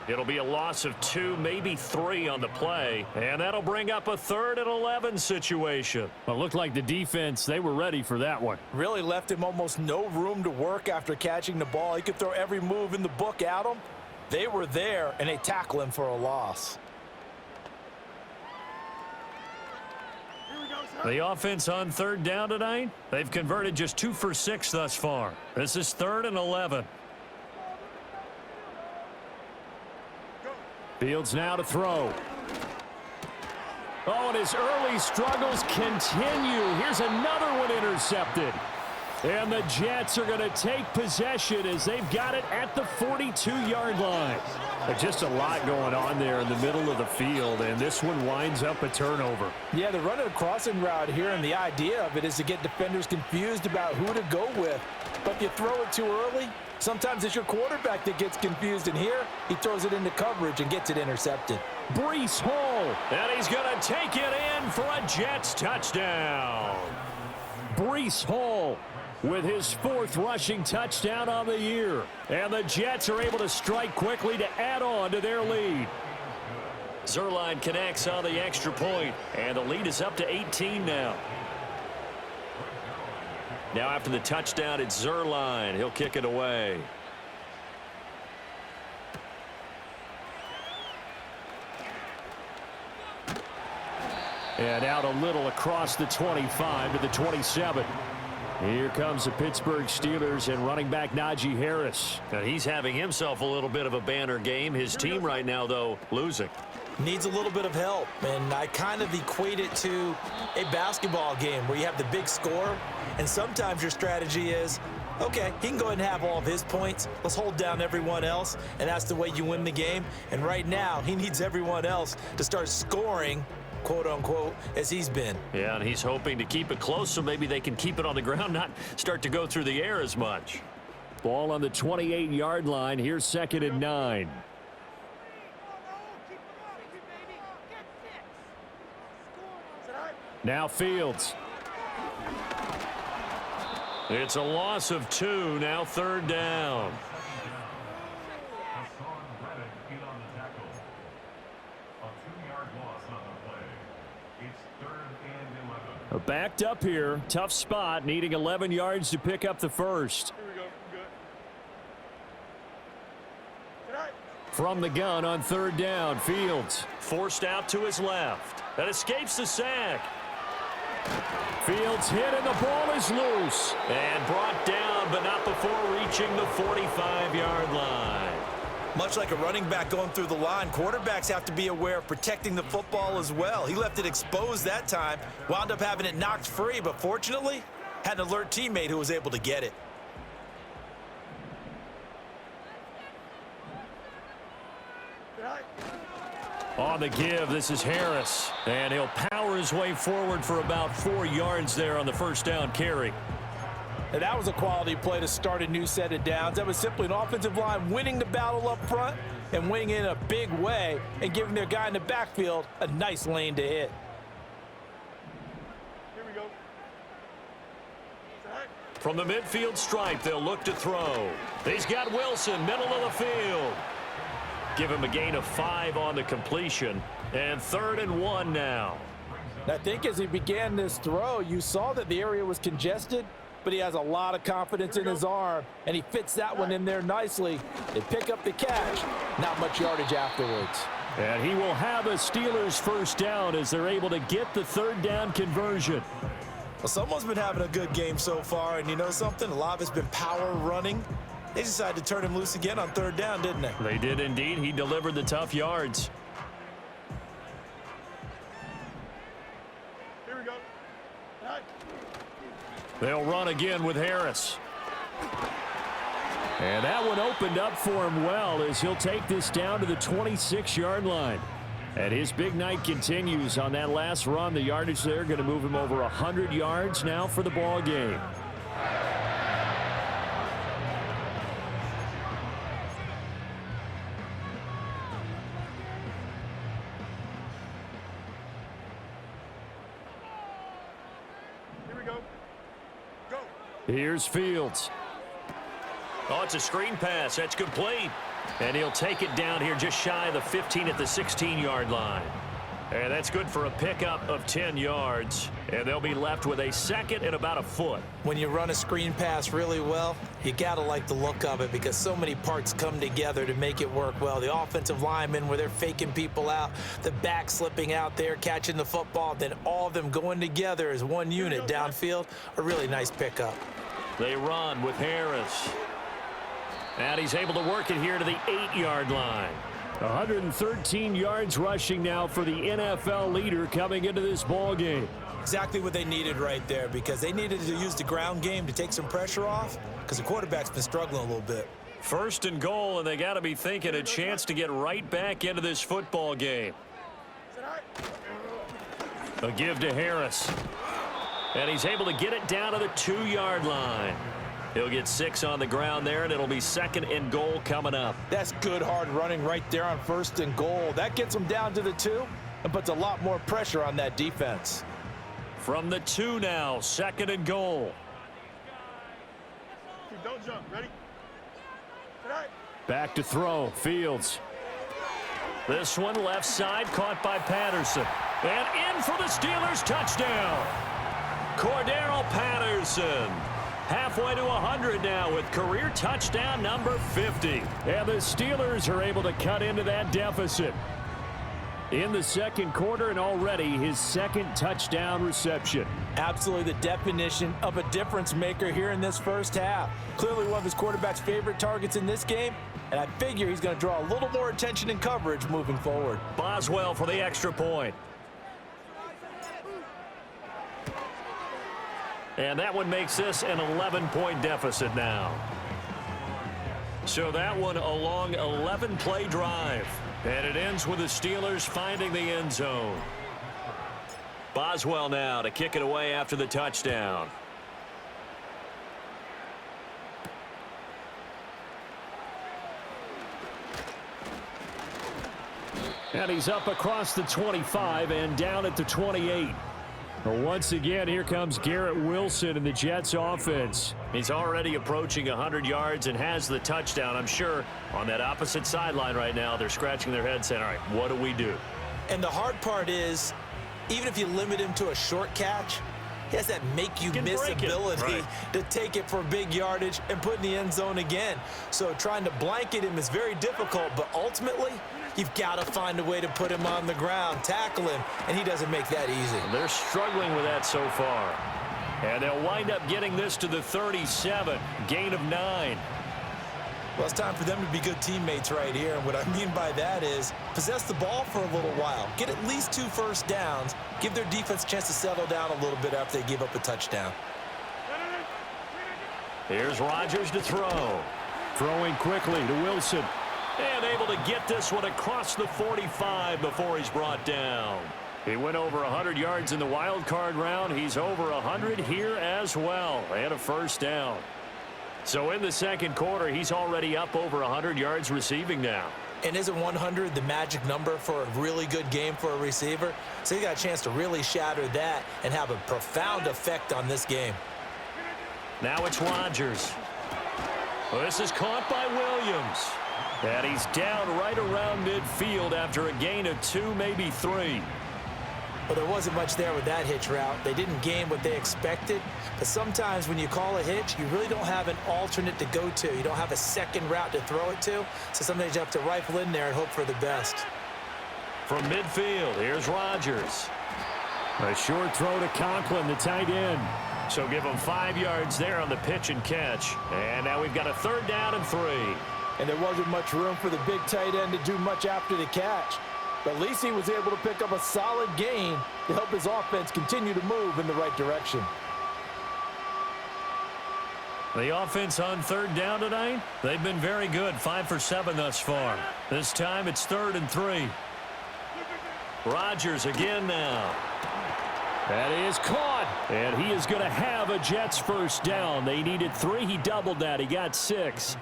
It'll be a loss of 2, maybe 3 on the play. And that'll bring up a 3rd and 11 situation. Well, it looked like the defense, they were ready for that one. Really left him almost no room to work after catching the ball. He could throw every move in the book at him. They were there, and they tackle him for a loss. The offense on 3rd down tonight, they've converted just 2 for 6 thus far. This is 3rd and 11. Fields now to throw. Oh, and his early struggles continue. Here's another one intercepted. And the Jets are going to take possession as they've got it at the 42-yard line. Just a lot going on there in the middle of the field, and this one winds up a turnover. Yeah, they're running a crossing route here, and the idea of it is to get defenders confused about who to go with. But if you throw it too early, sometimes it's your quarterback that gets confused, and here he throws it into coverage and gets it intercepted. Breece Hall, and he's going to take it in for a Jets touchdown. Breece Hall with his 4th rushing touchdown on the year. And the Jets are able to strike quickly to add on to their lead. Zerline connects on the extra point, and the lead is up to 18 now. Now after the touchdown, it's Zerline. He'll kick it away. And out a little across the 25 to the 27. Here comes the Pittsburgh Steelers and running back Najee Harris. And he's having himself a little bit of a banner game. His team right now, though, losing. Needs a little bit of help, and I kind of equate it to a basketball game where you have the big score, and sometimes your strategy is, okay, he can go ahead and have all of his points. Let's hold down everyone else, and that's the way you win the game. And right now, he needs everyone else to start scoring, quote-unquote, as he's been. Yeah, and he's hoping to keep it close so maybe they can keep it on the ground, not start to go through the air as much. Ball on the 28-yard line. Here's 2nd and 9. Now Fields. It's a loss of 2, now 3rd down. Backed up here. Tough spot. Needing 11 yards to pick up the first. Here we go. Good. Tonight. From the gun on third down. Fields forced out to his left. That escapes the sack. Fields hit and the ball is loose. And brought down, but not before reaching the 45-yard line. Much like a running back going through the line, quarterbacks have to be aware of protecting the football as well. He left it exposed that time, wound up having it knocked free, but fortunately, had an alert teammate who was able to get it. Tonight. On the give, this is Harris. And he'll power his way forward for about 4 yards there on the first down carry. And that was a quality play to start a new set of downs. That was simply an offensive line winning the battle up front and winning in a big way and giving their guy in the backfield a nice lane to hit. Here we go. Tonight. From the midfield stripe, they'll look to throw. He's got Wilson, middle of the field. Give him a gain of 5 on the completion. And 3rd and 1 now. I think as he began this throw, you saw that the area was congested, but he has a lot of confidence in his arm, and he fits that one in there nicely. They pick up the catch, not much yardage afterwards. And he will have a Steelers first down as they're able to get the 3rd down conversion. Well, someone's been having a good game so far, and you know something? A lot of it's been power running. They decided to turn him loose again on 3rd down, didn't they? They did indeed. He delivered the tough yards. Here we go. Tonight. They'll run again with Harris. And that one opened up for him well as he'll take this down to the 26-yard line. And his big night continues on that last run. The yardage there going to move him over 100 yards now for the ball game. Here we go. Go. Here's Fields. Oh, it's a screen pass. That's complete. And he'll take it down here just shy of the 15 at the 16-yard line. And that's good for a pickup of 10 yards. And they'll be left with a 2nd and about a foot. When you run a screen pass really well, you got to like the look of it because so many parts come together to make it work well. The offensive linemen where they're faking people out, the back slipping out there, catching the football, then all of them going together as one unit downfield. A really nice pickup. They run with Harris. And he's able to work it here to the 8-yard line. 113 yards rushing now for the NFL leader coming into this ball game. Exactly what they needed right there because they needed to use the ground game to take some pressure off because the quarterback's been struggling a little bit. 1st and goal, and they got to be thinking a chance to get right back into this football game. A give to Harris. And he's able to get it down to the 2-yard line. He'll get 6 on the ground there, and it'll be 2nd and goal coming up. That's good hard running right there on 1st and goal. That gets them down to the 2 and puts a lot more pressure on that defense. From the 2 now, 2nd and goal. Don't jump. Ready? Tonight. Back to throw. Fields. This one left side caught by Patterson. And in for the Steelers touchdown. Cordero Patterson. Halfway to 100 now with career touchdown number 50. And the Steelers are able to cut into that deficit in the 2nd quarter, and already his 2nd touchdown reception. Absolutely the definition of a difference maker here in this first half. Clearly one of his quarterback's favorite targets in this game, and I figure he's going to draw a little more attention and coverage moving forward. Boswell for the extra point. And that one makes this an 11-point deficit now. So that one a long 11-play drive. And it ends with the Steelers finding the end zone. Boswell now to kick it away after the touchdown. And he's up across the 25 and down at the 28. Well, once again, here comes Garrett Wilson in the Jets offense. He's already approaching 100 yards and has the touchdown. I'm sure on that opposite sideline right now, they're scratching their heads saying, all right, what do we do? And the hard part is, even if you limit him to a short catch, He has that make-you-miss break it. ability Right. to take it for big yardage and put in the end zone again. So trying to blanket him is very difficult, but ultimately, you've got to find a way to put him on the ground, tackle him, and he doesn't make that easy. They're struggling with that so far. And they'll wind up getting this to the 37, gain of 9. Well, it's time for them to be good teammates right here. And what I mean by that is possess the ball for a little while. Get at least 2 first downs. Give their defense a chance to settle down a little bit after they give up a touchdown. Here's Rodgers to throw. Throwing quickly to Wilson. And able to get this one across the 45 before he's brought down. He went over 100 yards in the wild card round. He's over 100 here as well. And a first down. So in the second quarter, he's already up over 100 yards receiving now. And isn't 100 the magic number for a really good game for a receiver? So you got a chance to really shatter that and have a profound effect on this game. Now it's Rodgers. Well, this is caught by Williams. And he's down right around midfield after a gain of 2, maybe 3. Well, there wasn't much there with that hitch route. They didn't gain what they expected. But sometimes when you call a hitch, you really don't have an alternate to go to. You don't have a second route to throw it to. So sometimes you have to rifle in there and hope for the best. From midfield, here's Rodgers. A short throw to Conklin, the tight end. So give him 5 yards there on the pitch and catch. And now we've got a 3rd down and 3. And there wasn't much room for the big tight end to do much after the catch. But at least he was able to pick up a solid gain to help his offense continue to move in the right direction. The offense on 3rd down tonight, they've been very good, 5 for 7 thus far. This time it's 3rd and 3. Rodgers again now. That is caught. And he is going to have a Jets first down. They needed 3. He doubled that. He got 6.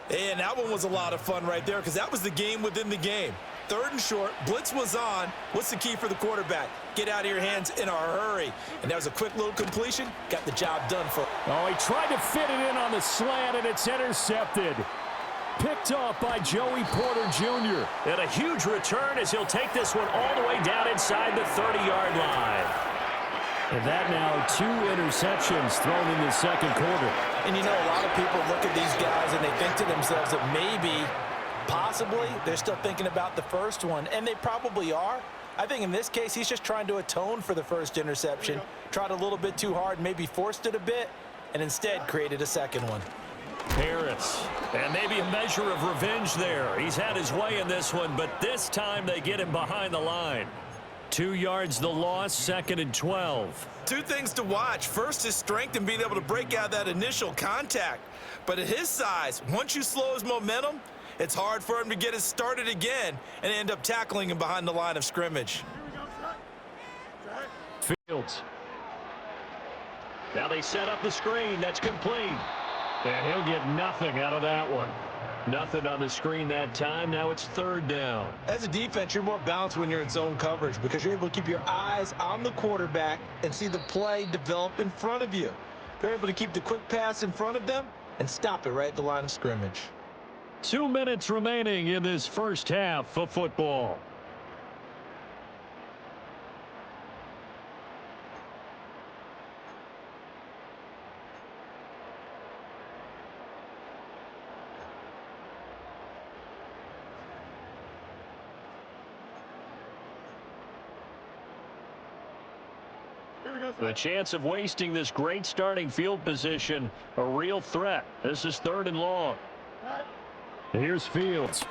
And that one was a lot of fun right there because that was the game within the game. 3rd and short, blitz was on. What's the key for the quarterback? Get out of your hands in a hurry. And that was a quick little completion. Got the job done for. Oh, he tried to fit it in on the slant, and it's intercepted. Picked off by Joey Porter Jr. And a huge return as he'll take this one all the way down inside the 30-yard line. And that now 2 interceptions thrown in the second quarter. And you know, a lot of people look at these guys and they think to themselves that maybe, possibly, they're still thinking about the first one. And they probably are. I think in this case, he's just trying to atone for the first interception. Tried a little bit too hard, maybe forced it a bit, and instead created a second one. Harris. And maybe a measure of revenge there. He's had his way in this one, but this time they get him behind the line. 2 yards the loss, 2nd and 12. 2 things to watch. First, his strength and being able to break out that initial contact. But at his size, once you slow his momentum, it's hard for him to get it started again and end up tackling him behind the line of scrimmage. Fields. Now they set up the screen. That's complete. And he'll get nothing out of that one. Nothing on the screen that time. Now it's 3rd down. As a defense, you're more balanced when you're in zone coverage because you're able to keep your eyes on the quarterback and see the play develop in front of you. You're able to keep the quick pass in front of them and stop it right at the line of scrimmage. 2 minutes remaining in this first half of football. The chance of wasting this great starting field position, a real threat. This is 3rd and long. Here's Fields.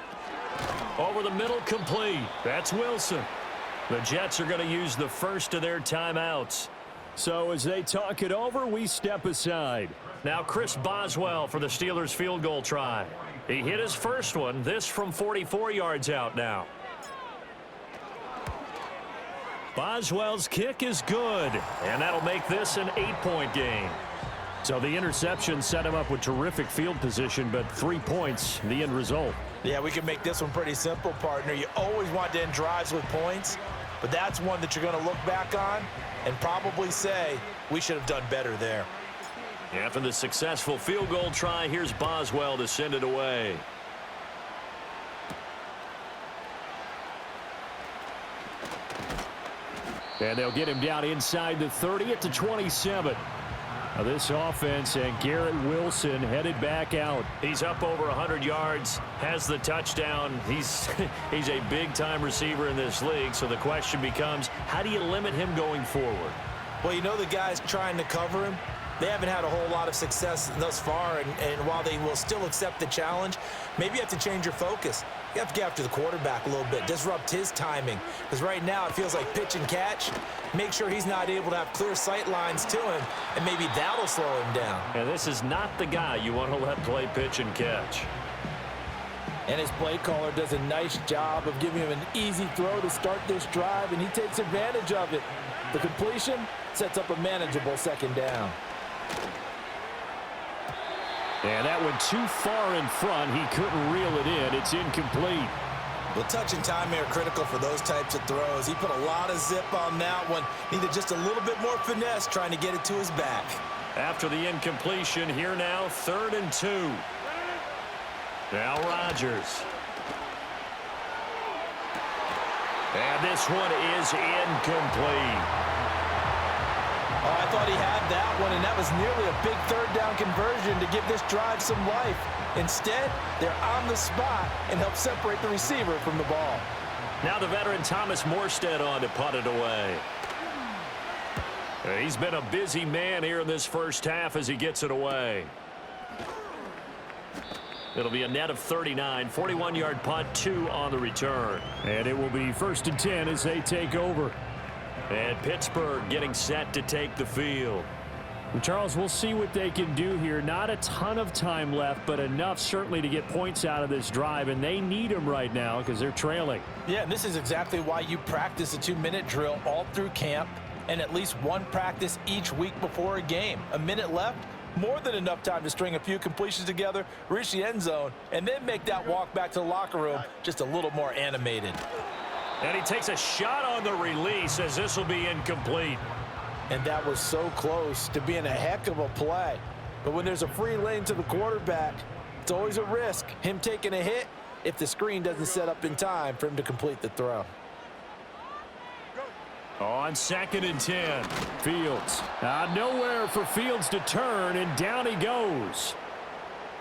Over the middle, complete. That's Wilson. The Jets are going to use the first of their timeouts. So as they talk it over, we step aside. Now Chris Boswell for the Steelers field goal try. He hit his first one, this from 44 yards out now. Boswell's kick is good, and that'll make this an 8-point game. So the interception set him up with terrific field position, but 3 points, the end result. Yeah, we can make this one pretty simple, partner. You always want to end drives with points, but that's one that you're going to look back on and probably say, we should have done better there. After the successful field goal try, here's Boswell to send it away. And they'll get him down inside the 30 at the 27. Now this offense and Garrett Wilson headed back out. He's up over 100 yards, has the touchdown. He's a big-time receiver in this league, so the question becomes, how do you limit him going forward? Well, you know the guys trying to cover him, they haven't had a whole lot of success thus far, and while they will still accept the challenge, maybe you have to change your focus. You have to get after the quarterback a little bit, disrupt his timing, because right now it feels like pitch and catch. Make sure he's not able to have clear sight lines to him, and maybe that'll slow him down. And this is not the guy you want to let play pitch and catch. And his play caller does a nice job of giving him an easy throw to start this drive, and he takes advantage of it. The completion sets up a manageable second down. And that went too far in front. He couldn't reel it in. It's incomplete. Well, touch and timing are critical for those types of throws. He put a lot of zip on that one. Needed just a little bit more finesse trying to get it to his back. After the incompletion, here now, 3rd and 2. Now Rodgers. And this one is incomplete. Oh, I thought he had that one, and that was nearly a big third down conversion to give this drive some life. Instead, they're on the spot and help separate the receiver from the ball. Now the veteran Thomas Morstead on to punt it away. He's been a busy man here in this first half as he gets it away. It'll be a net of 39, 41-yard punt, 2 on the return. And it will be 1st and 10 as they take over. And Pittsburgh getting set to take the field. Well, Charles, we'll see what they can do here. Not a ton of time left, but enough certainly to get points out of this drive, and they need them right now because they're trailing. Yeah, and this is exactly why you practice a 2-minute drill all through camp and at least one practice each week before a game. A minute left, more than enough time to string a few completions together, reach the end zone, and then make that walk back to the locker room just a little more animated. And he takes a shot on the release as this will be incomplete. And that was so close to being a heck of a play. But when there's a free lane to the quarterback, it's always a risk, him taking a hit, if the screen doesn't set up in time for him to complete the throw. On 2nd and 10. Fields. Nowhere for Fields to turn, and down he goes.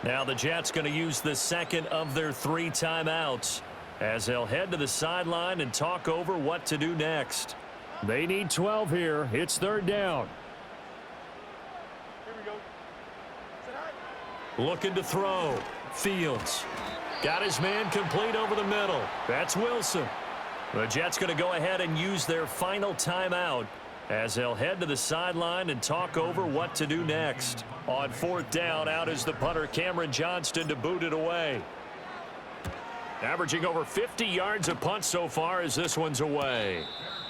Now the Jets going to use the second of their 3 timeouts as they'll head to the sideline and talk over what to do next. They need 12 here. It's 3rd down. Here we go. Sit high. Looking to throw. Fields. Got his man complete over the middle. That's Wilson. The Jets going to go ahead and use their final timeout as they'll head to the sideline and talk over what to do next. On 4th down, out is the punter Cameron Johnston to boot it away. Averaging over 50 yards a punt so far as this one's away.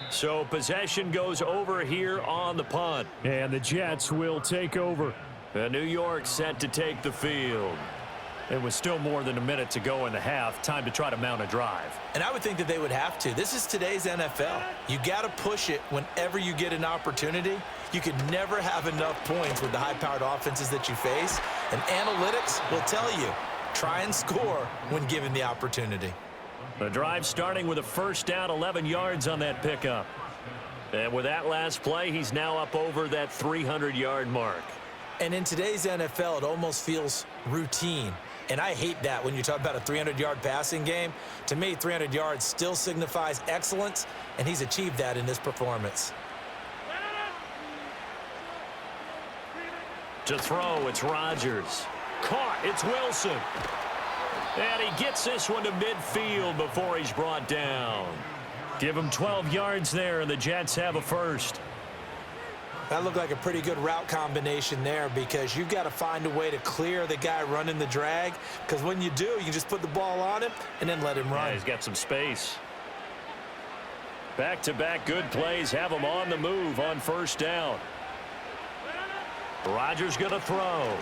So possession goes over here on the punt. And the Jets will take over. And New York set to take the field. It was still more than a minute to go in the half. Time to try to mount a drive. And I would think that they would have to. This is today's NFL. You got to push it whenever you get an opportunity. You could never have enough points with the high-powered offenses that you face. And analytics will tell you, try and score when given the opportunity. The drive starting with a 1st down, 11 yards on that pickup. And with that last play, he's now up over that 300-yard mark. And in today's NFL, it almost feels routine. And I hate that when you talk about a 300-yard passing game. To me, 300 yards still signifies excellence, and he's achieved that in this performance. To throw, it's Rodgers. Caught, it's Wilson. And he gets this one to midfield before he's brought down. Give him 12 yards there, and the Jets have a first. That looked like a pretty good route combination there because you've got to find a way to clear the guy running the drag, because when you do, you can just put the ball on him and then let him run. Yeah, he's got some space. Back-to-back good plays have him on the move on 1st down. Rodgers going to throw.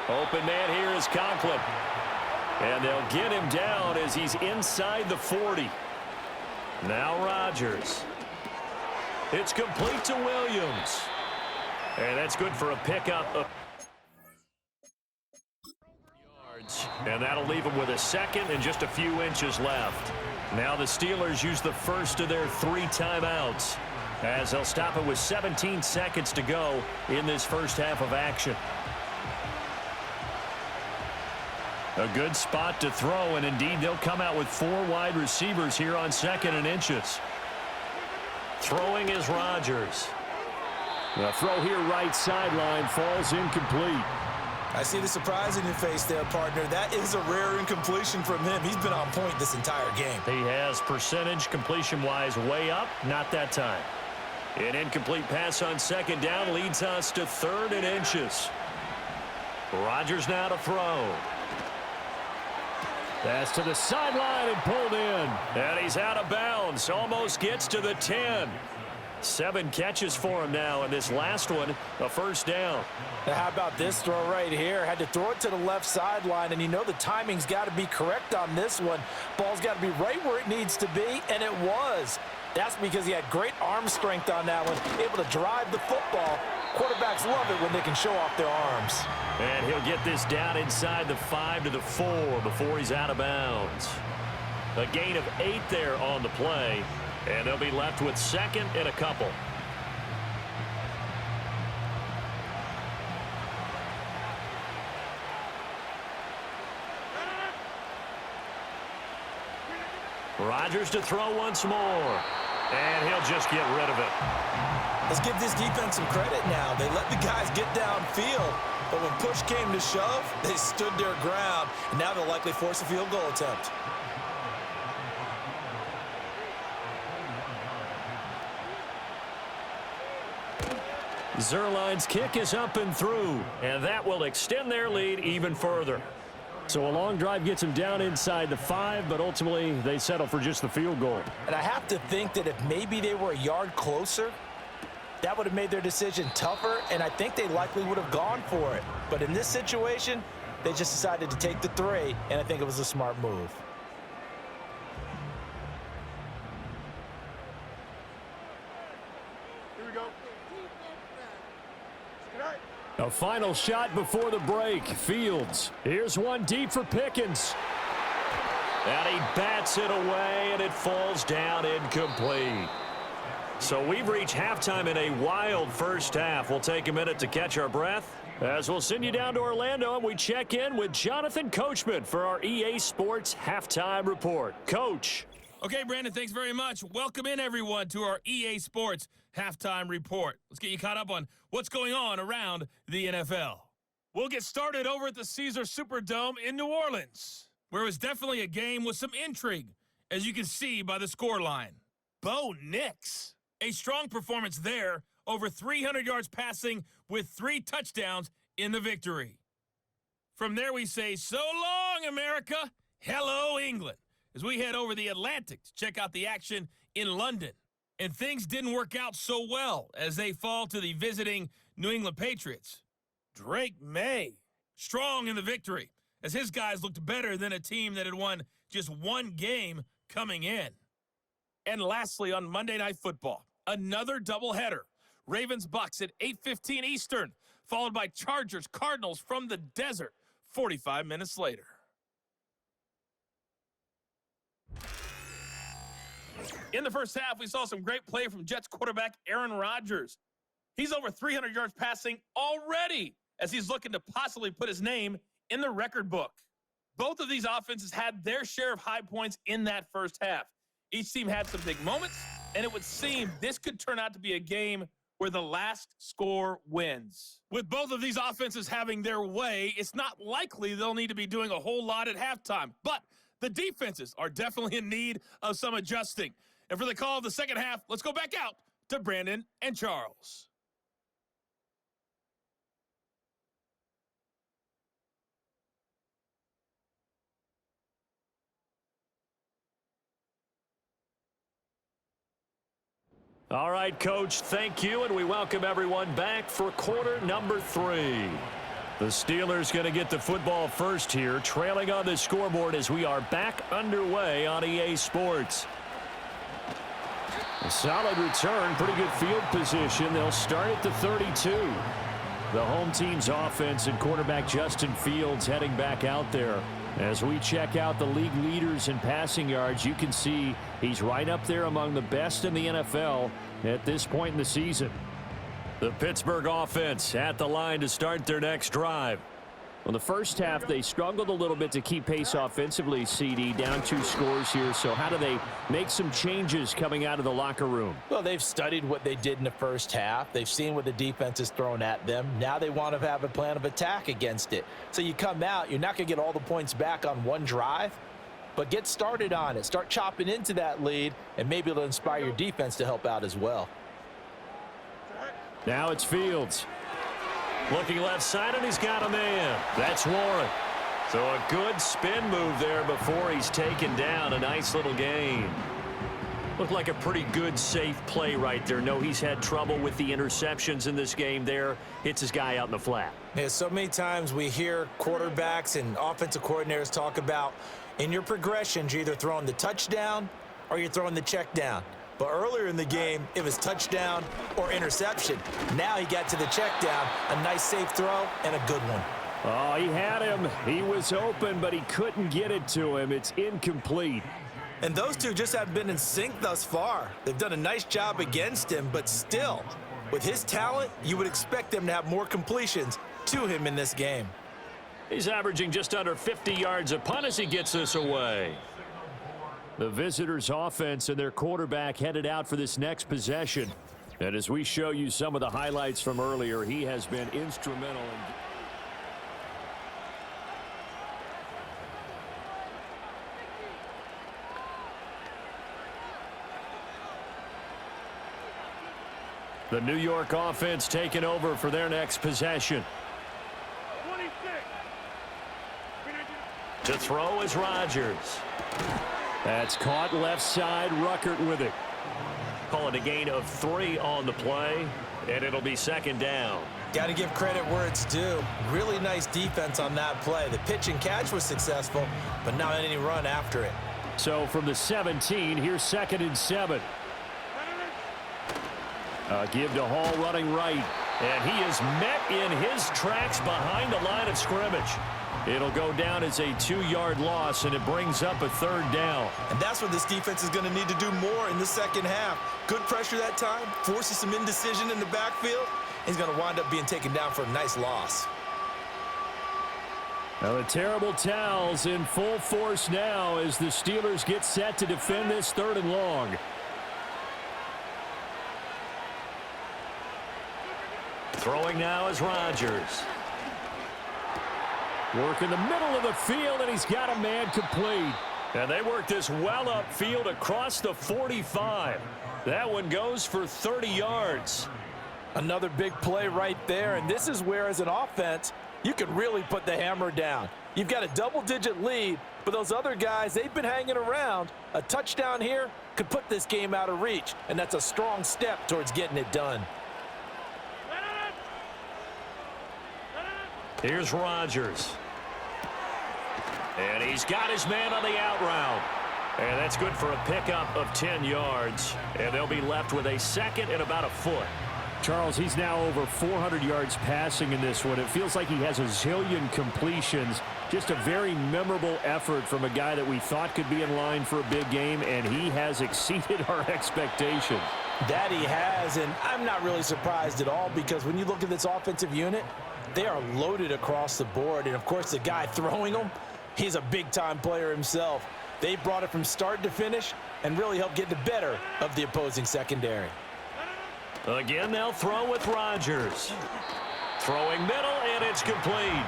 Open man here is Conklin. And they'll get him down as he's inside the 40. Now Rodgers. It's complete to Williams. And that's good for a pickup of yards. And that'll leave them with a second and just a few inches left. Now the Steelers use the first of their 3 timeouts, as they'll stop it with 17 seconds to go in this first half of action. A good spot to throw, and indeed they'll come out with 4 wide receivers here on 2nd and inches. Throwing is Rodgers. The throw here right sideline falls incomplete. I see the surprise in your face there, partner. That is a rare incompletion from him. He's been on point this entire game. He has percentage completion-wise way up, not that time. An incomplete pass on 2nd down leads us to 3rd and inches. Rodgers now to throw. Pass to the sideline and pulled in. And he's out of bounds. Almost gets to the 10. 7 catches for him now, and this last one, a first down. Now how about this throw right here? Had to throw it to the left sideline, and you know the timing's got to be correct on this one. Ball's got to be right where it needs to be, and it was. That's because he had great arm strength on that one, able to drive the football. Quarterbacks love it when they can show off their arms. And he'll get this down inside the 5 to the 4 before he's out of bounds. A gain of 8 there on the play, and they'll be left with 2nd and a couple. Rodgers to throw once more, and he'll just get rid of it. Let's give this defense some credit now. They let the guys get downfield, but when push came to shove, they stood their ground, and now they'll likely force a field goal attempt. Zerline's kick is up and through, and that will extend their lead even further. So a long drive gets them down inside the 5, but ultimately they settle for just the field goal. And I have to think that if maybe they were a yard closer, that would have made their decision tougher, and I think they likely would have gone for it. But in this situation, they just decided to take the 3, and I think it was a smart move. Here we go. A final shot before the break. Fields. Here's one deep for Pickens. And he bats it away, and it falls down incomplete. So we've reached halftime in a wild first half. We'll take a minute to catch our breath as we'll send you down to Orlando, and we check in with Jonathan Coachman for our EA Sports Halftime Report. Coach. Okay, Brandon, thanks very much. Welcome in, everyone, to our EA Sports Halftime Report. Let's get you caught up on what's going on around the NFL. We'll get started over at the Caesars Superdome in New Orleans, where it was definitely a game with some intrigue, as you can see by the scoreline. Bo Nix, a strong performance there, over 300 yards passing with 3 touchdowns in the victory. From there we say, so long, America. Hello, England, as we head over the Atlantic to check out the action in London. And things didn't work out so well as they fall to the visiting New England Patriots. Drake May, strong in the victory, as his guys looked better than a team that had won just 1 game coming in. And lastly, on Monday Night Football, another doubleheader. Ravens-Bucks at 8:15 Eastern, followed by Chargers-Cardinals from the desert 45 minutes later. In the first half, we saw some great play from Jets quarterback Aaron Rodgers. He's over 300 yards passing already, as he's looking to possibly put his name in the record book. Both of these offenses had their share of high points in that first half. Each team had some big moments, and it would seem this could turn out to be a game where the last score wins. With both of these offenses having their way, it's not likely they'll need to be doing a whole lot at halftime. But the defenses are definitely in need of some adjusting. And for the call of the second half, let's go back out to Brandon and Charles. All right, Coach, thank you, and we welcome everyone back for quarter number 3. The Steelers going to get the football first here, trailing on the scoreboard as we are back underway on EA Sports. A solid return, pretty good field position. They'll start at the 32. The home team's offense and quarterback Justin Fields heading back out there. As we check out the league leaders in passing yards, you can see he's right up there among the best in the NFL at this point in the season. The Pittsburgh offense at the line to start their next drive. Well, the first half, they struggled a little bit to keep pace offensively, CD, down 2 scores here. So how do they make some changes coming out of the locker room? Well, they've studied what they did in the first half. They've seen what the defense has thrown at them. Now they want to have a plan of attack against it. So you come out, you're not going to get all the points back on one drive, but get started on it. Start chopping into that lead, and maybe it'll inspire your defense to help out as well. Now it's Fields. Looking left side, and he's got a man. That's Warren. So a good spin move there before he's taken down. A nice little gain. Looked like a pretty good, safe play right there. No, he's had trouble with the interceptions in this game there. Hits his guy out in the flat. Yeah, so many times we hear quarterbacks and offensive coordinators talk about in your progressions, you're either throwing the touchdown or you're throwing the check down. But earlier in the game, it was touchdown or interception. Now he got to the check down, a nice safe throw, and a good one. Oh, he had him. He was open, but he couldn't get it to him. It's incomplete. And those two just haven't been in sync thus far. They've done a nice job against him, but still, with his talent, you would expect them to have more completions to him in this game. He's averaging just under 50 yards a punt as he gets this away. The visitors' offense and their quarterback headed out for this next possession. And as we show you some of the highlights from earlier, he has been instrumental in... The New York offense taking over for their next possession. 26. To throw is Rodgers. That's caught left side. Ruckert with it. Call it a gain of 3 on the play, and it'll be second down. Got to give credit where it's due. Really nice defense on that play. The pitch and catch was successful, but not any run after it. So from the 17, here's 2nd and 7. Give to Hall running right. And he is met in his tracks behind the line of scrimmage. It'll go down as a 2-yard loss, and it brings up a 3rd down. And that's what this defense is going to need to do more in the second half. Good pressure that time, forces some indecision in the backfield. He's going to wind up being taken down for a nice loss. Now the terrible towels in full force now as the Steelers get set to defend this 3rd and long. Throwing now is Rodgers. Work in the middle of the field, and he's got a man complete. And they work this well upfield across the 45. That one goes for 30 yards. Another big play right there, and this is where, as an offense, you can really put the hammer down. You've got a double-digit lead, but those other guys, they've been hanging around. A touchdown here could put this game out of reach, and that's a strong step towards getting it done. Here's Rodgers. And he's got his man on the out route. And that's good for a pickup of 10 yards. And they'll be left with a 2nd and about a foot. Charles, he's now over 400 yards passing in this one. It feels like he has a zillion completions. Just a very memorable effort from a guy that we thought could be in line for a big game, and he has exceeded our expectations. That he has, and I'm not really surprised at all because when you look at this offensive unit, they are loaded across the board. And, of course, the guy throwing them, he's a big-time player himself. They brought it from start to finish and really helped get the better of the opposing secondary. Again, they'll throw with Rodgers. Throwing middle, and it's complete.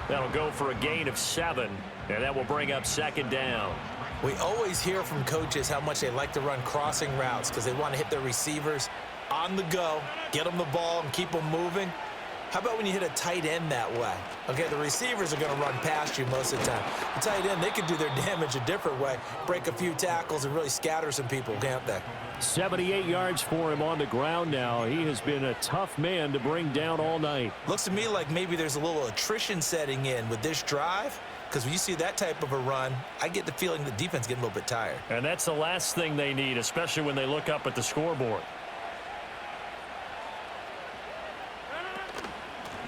That'll go for a gain of 7, and that will bring up 2nd down. We always hear from coaches how much they like to run crossing routes because they want to hit their receivers on the go, get them the ball, and keep them moving. How about when you hit a tight end that way? Okay, the receivers are going to run past you most of the time. The tight end, they can do their damage a different way, break a few tackles, and really scatter some people, can't they? 78 yards for him on the ground now. He has been a tough man to bring down all night. Looks to me like maybe there's a little attrition setting in with this drive, because when you see that type of a run, I get the feeling the defense getting a little bit tired. And that's the last thing they need, especially when they look up at the scoreboard.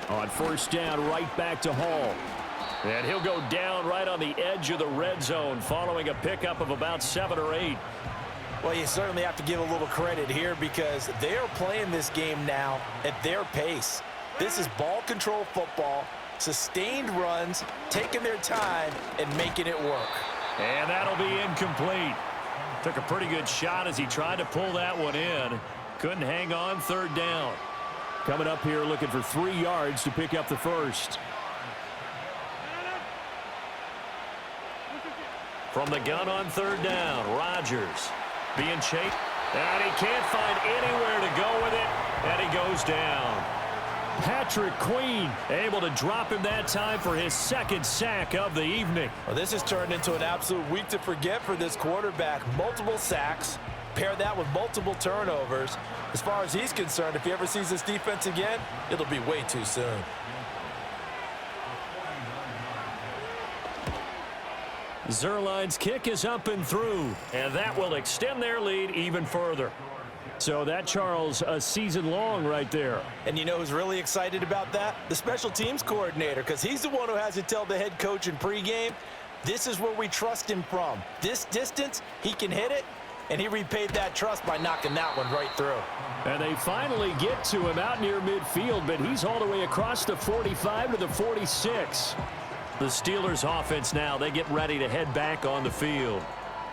On first down, right back to Hall. And he'll go down right on the edge of the red zone following a pickup of about 7 or 8. Well, you certainly have to give a little credit here because they are playing this game now at their pace. This is ball control football, sustained runs, taking their time, and making it work. And that'll be incomplete. Took a pretty good shot as he tried to pull that one in. Couldn't hang on third down. Coming up here looking for 3 yards to pick up the first. From the gun on third down, Rodgers being chased. And he can't find anywhere to go with it. And he goes down. Patrick Queen able to drop him that time for his 2nd sack of the evening. Well, this has turned into an absolute week to forget for this quarterback. Multiple sacks. Pair that with multiple turnovers. As far as he's concerned, if he ever sees this defense again, it'll be way too soon. Zerline's kick is up and through, and that will extend their lead even further. So that, Charles, a season long right there. And you know who's really excited about that? The special teams coordinator, because he's the one who has to tell the head coach in pregame, this is where we trust him from. This distance, he can hit it, and he repaid that trust by knocking that one right through. And they finally get to him out near midfield, but he's all the way across the 45 to the 46. The Steelers offense now, they get ready to head back on the field.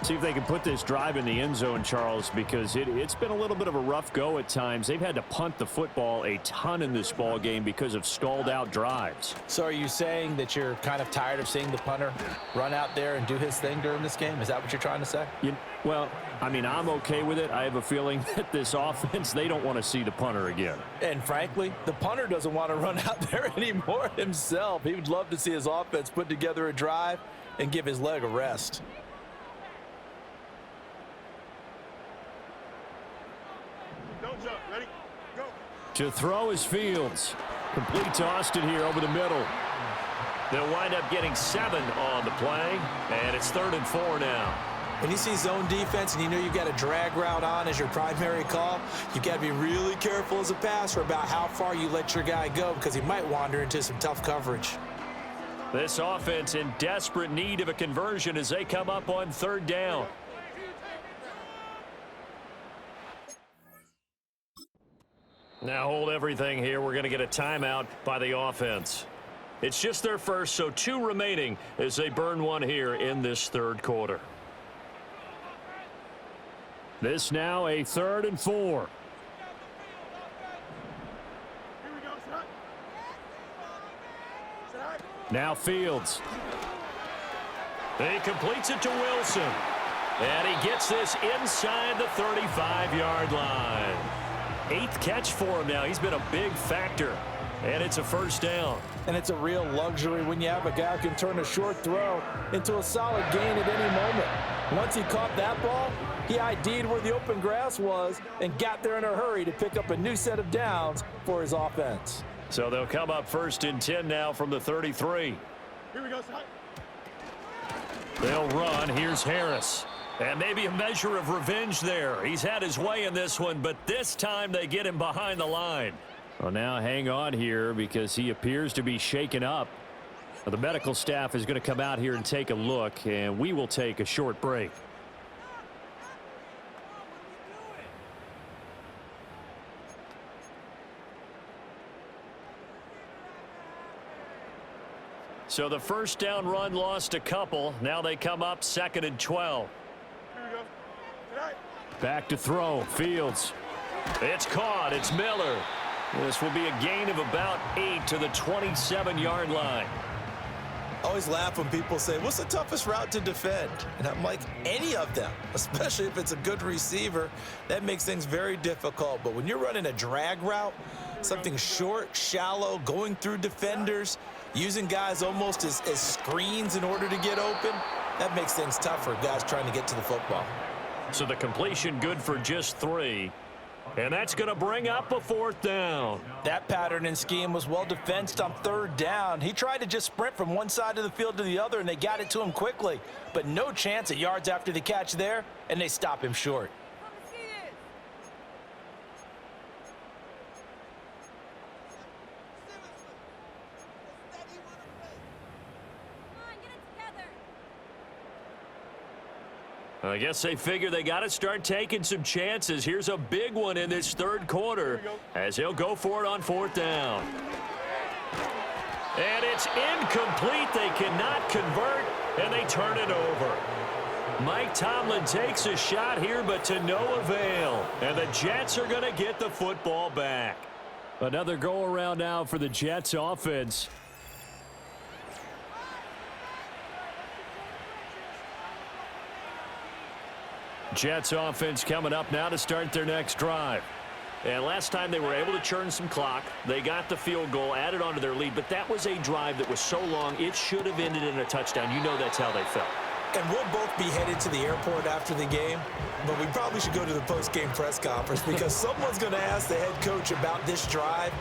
See if they can put this drive in the end zone, Charles, because it's been a little bit of a rough go at times. They've had to punt the football a ton in this ball game because of stalled out drives. So are you saying that you're kind of tired of seeing the punter run out there and do his thing during this game? Is that what you're trying to say? Well, I mean, I'm okay with it. I have a feeling that this offense, they don't want to see the punter again. And frankly, the punter doesn't want to run out there anymore himself. He would love to see his offense put together a drive and give his leg a rest. Don't jump. Ready? Go. To throw is Fields. Complete to Austin here over the middle. They'll wind up getting 7 on the play, and it's 3rd and 4 now. When you see zone defense and you know you've got a drag route on as your primary call, you've got to be really careful as a passer about how far you let your guy go because he might wander into some tough coverage. This offense in desperate need of a conversion as they come up on 3rd down. Now hold everything here. We're going to get a timeout by the offense. It's just their first, so 2 remaining as they burn one here in this 3rd quarter. This now a 3rd and 4. Here we go. Set. Now Fields. He completes it to Wilson. And he gets this inside the 35-yard line. 8th catch for him now. He's been a big factor. And it's a 1st down. And it's a real luxury when you have a guy who can turn a short throw into a solid gain at any moment. Once he caught that ball, he ID'd where the open grass was and got there in a hurry to pick up a new set of downs for his offense. So they'll come up 1st and 10 now from the 33. Here we go. Set. They'll run. Here's Harris. And maybe a measure of revenge there. He's had his way in this one, but this time they get him behind the line. Well, now hang on here because he appears to be shaken up. Well, the medical staff is going to come out here and take a look, and we will take a short break. So the 1st down run lost a couple. Now they come up 2nd and 12. Here we go. Tonight. Back to throw. Fields. It's caught. It's Miller. This will be a gain of about 8 to the 27-yard line. I always laugh when people say, what's the toughest route to defend? And I'm like, any of them, especially if it's a good receiver. That makes things very difficult. But when you're running a drag route, something short, shallow, going through defenders, using guys almost as screens in order to get open, that makes things tough for guys trying to get to the football. So the completion good for just 3. And that's going to bring up a 4th down. That pattern and scheme was well defensed on 3rd down. He tried to just sprint from one side of the field to the other, and they got it to him quickly. But no chance at yards after the catch there, and they stop him short. I guess they figure they got to start taking some chances. Here's a big one in this third quarter as he'll go for it on fourth down. And it's incomplete. They cannot convert, and they turn it over. Mike Tomlin takes a shot here, but to no avail. And the Jets are going to get the football back. Another go-around now for the Jets offense. Jets offense coming up now to start their next drive. And last time they were able to churn some clock. They got the field goal, added on to their lead, but that was a drive that was so long it should have ended in a touchdown. You know that's how they felt. And we'll both be headed to the airport after the game, but we probably should go to the post-game press conference because someone's going to ask the head coach about this drive,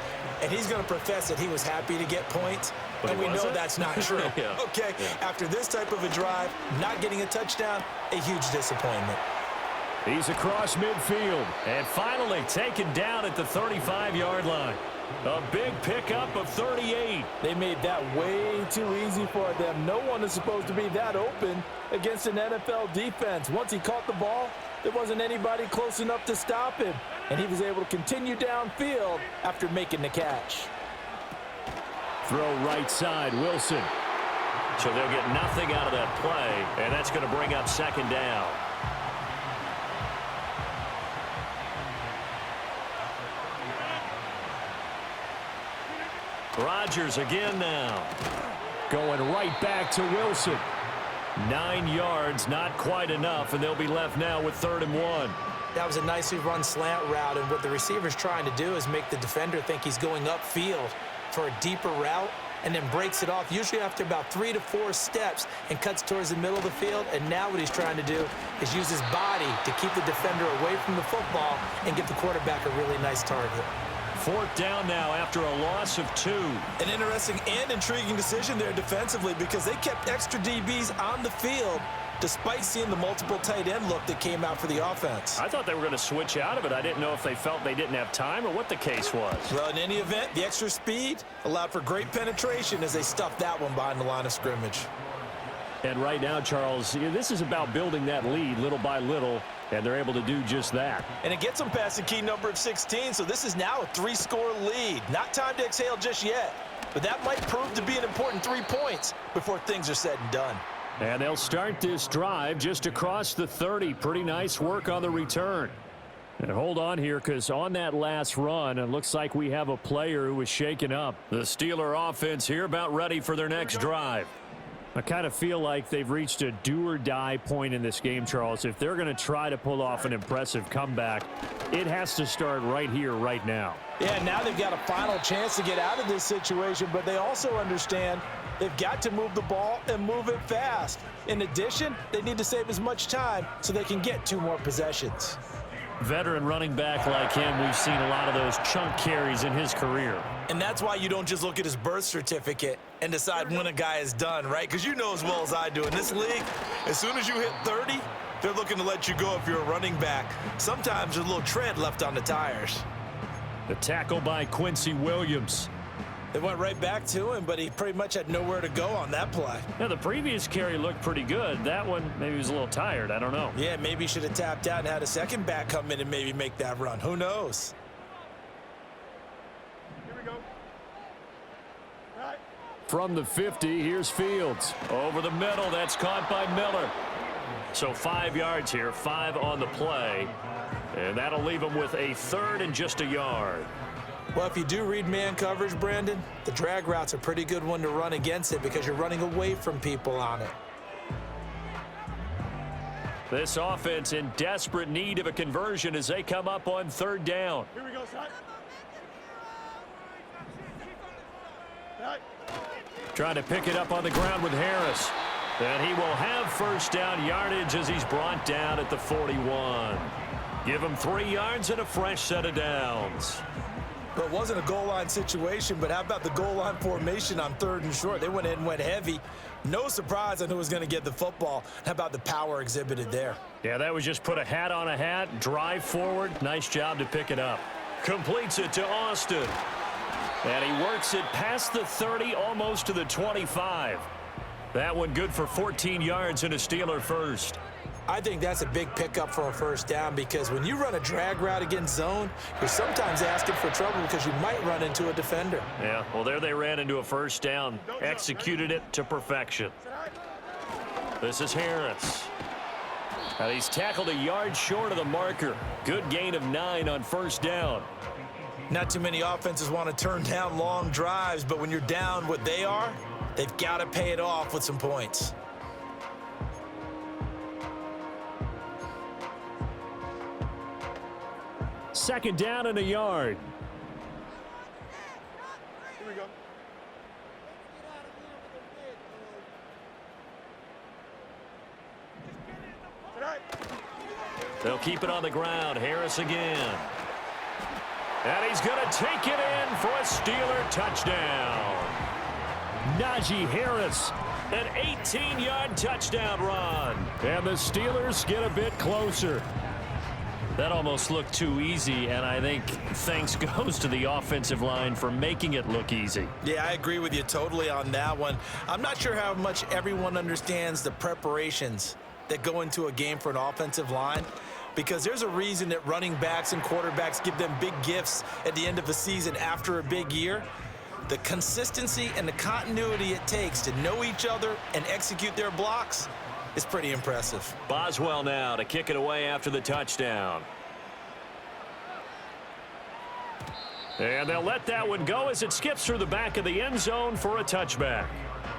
and he's going to profess that he was happy to get points, but and we know that's not true. Yeah. Okay, yeah. After this type of a drive, not getting a touchdown, a huge disappointment. He's across midfield. And finally taken down at the 35-yard line. A big pickup of 38. They made that way too easy for them. No one is supposed to be that open against an NFL defense. Once he caught the ball, there wasn't anybody close enough to stop him. And he was able to continue downfield after making the catch. Throw right side, Wilson. So they'll get nothing out of that play, and that's going to bring up second down. Rodgers again now. Going right back to Wilson. 9 yards, not quite enough, and they'll be left now with 3rd and 1. That was a nicely run slant route, and what the receiver's trying to do is make the defender think he's going upfield for a deeper route and then breaks it off, usually after about 3 to 4 steps, and cuts towards the middle of the field. And now what he's trying to do is use his body to keep the defender away from the football and give the quarterback a really nice target. 4th down now after a loss of 2. An interesting and intriguing decision there defensively because they kept extra DBs on the field despite seeing the multiple tight end look that came out for the offense. I thought they were going to switch out of it. I didn't know if they felt they didn't have time or what the case was. Well, in any event, the extra speed allowed for great penetration as they stuffed that one behind the line of scrimmage. And right now, Charles, this is about building that lead little by little, and they're able to do just that. And it gets them past the key number of 16, so this is now a 3-score lead. Not time to exhale just yet, but that might prove to be an important 3 points before things are said and done. And they'll start this drive just across the 30. Pretty nice work on the return. And hold on here, because on that last run, it looks like we have a player who was shaken up. The Steeler offense here about ready for their next drive. I kind of feel like they've reached a do-or-die point in this game, Charles. If they're going to try to pull off an impressive comeback, it has to start right here, right now. Yeah, now they've got a final chance to get out of this situation, but they also understand they've got to move the ball and move it fast. In addition, they need to save as much time so they can get 2 more possessions. Veteran running back like him, we've seen a lot of those chunk carries in his career. And that's why you don't just look at his birth certificate and decide when a guy is done, right? Because you know as well as I do, in this league, as soon as you hit 30, they're looking to let you go if you're a running back. Sometimes there's a little tread left on the tires. The tackle by Quincy Williams. They went right back to him, but he pretty much had nowhere to go on that play. Yeah, the previous carry looked pretty good. That one, maybe he was a little tired. I don't know. Yeah, maybe he should have tapped out and had a second back come in and maybe make that run. Who knows? Here we go. All right. From the 50, here's Fields. Over the middle, that's caught by Miller. So 5 yards here, 5 on the play. And that'll leave him with a 3rd and just a yard. Well, if you do read man coverage, Brandon, the drag route's a pretty good one to run against it because you're running away from people on it. This offense in desperate need of a conversion as they come up on 3rd down. Here we go, son. All right. Trying to pick it up on the ground with Harris. And he will have 1st down yardage as he's brought down at the 41. Give him 3 yards and a fresh set of downs. But it wasn't a goal line situation, but how about the goal line formation on 3rd and short? They went in and went heavy. No surprise on who was going to get the football. How about the power exhibited there? Yeah, that was just put a hat on a hat, drive forward. Nice job to pick it up. Completes it to Austin. And he works it past the 30, almost to the 25. That one good for 14 yards and a Steeler first. I think that's a big pickup for a first down because when you run a drag route against zone, you're sometimes asking for trouble because you might run into a defender. Yeah, well, there they ran into a first down, executed it to perfection. This is Harris. And he's tackled a yard short of the marker. Good gain of 9 on first down. Not too many offenses want to turn down long drives, but when you're down what they are, they've got to pay it off with some points. Second down and a yard. Here we go. Tonight. They'll keep it on the ground. Harris again. And he's going to take it in for a Steeler touchdown. Najee Harris. An 18-yard touchdown run. And the Steelers get a bit closer. That almost looked too easy, and I think thanks goes to the offensive line for making it look easy. Yeah, I agree with you totally on that one. I'm not sure how much everyone understands the preparations that go into a game for an offensive line, because there's a reason that running backs and quarterbacks give them big gifts at the end of a season after a big year. The consistency and the continuity it takes to know each other and execute their blocks is pretty impressive. Boswell now to kick it away after the touchdown. And they'll let that one go as it skips through the back of the end zone for a touchback.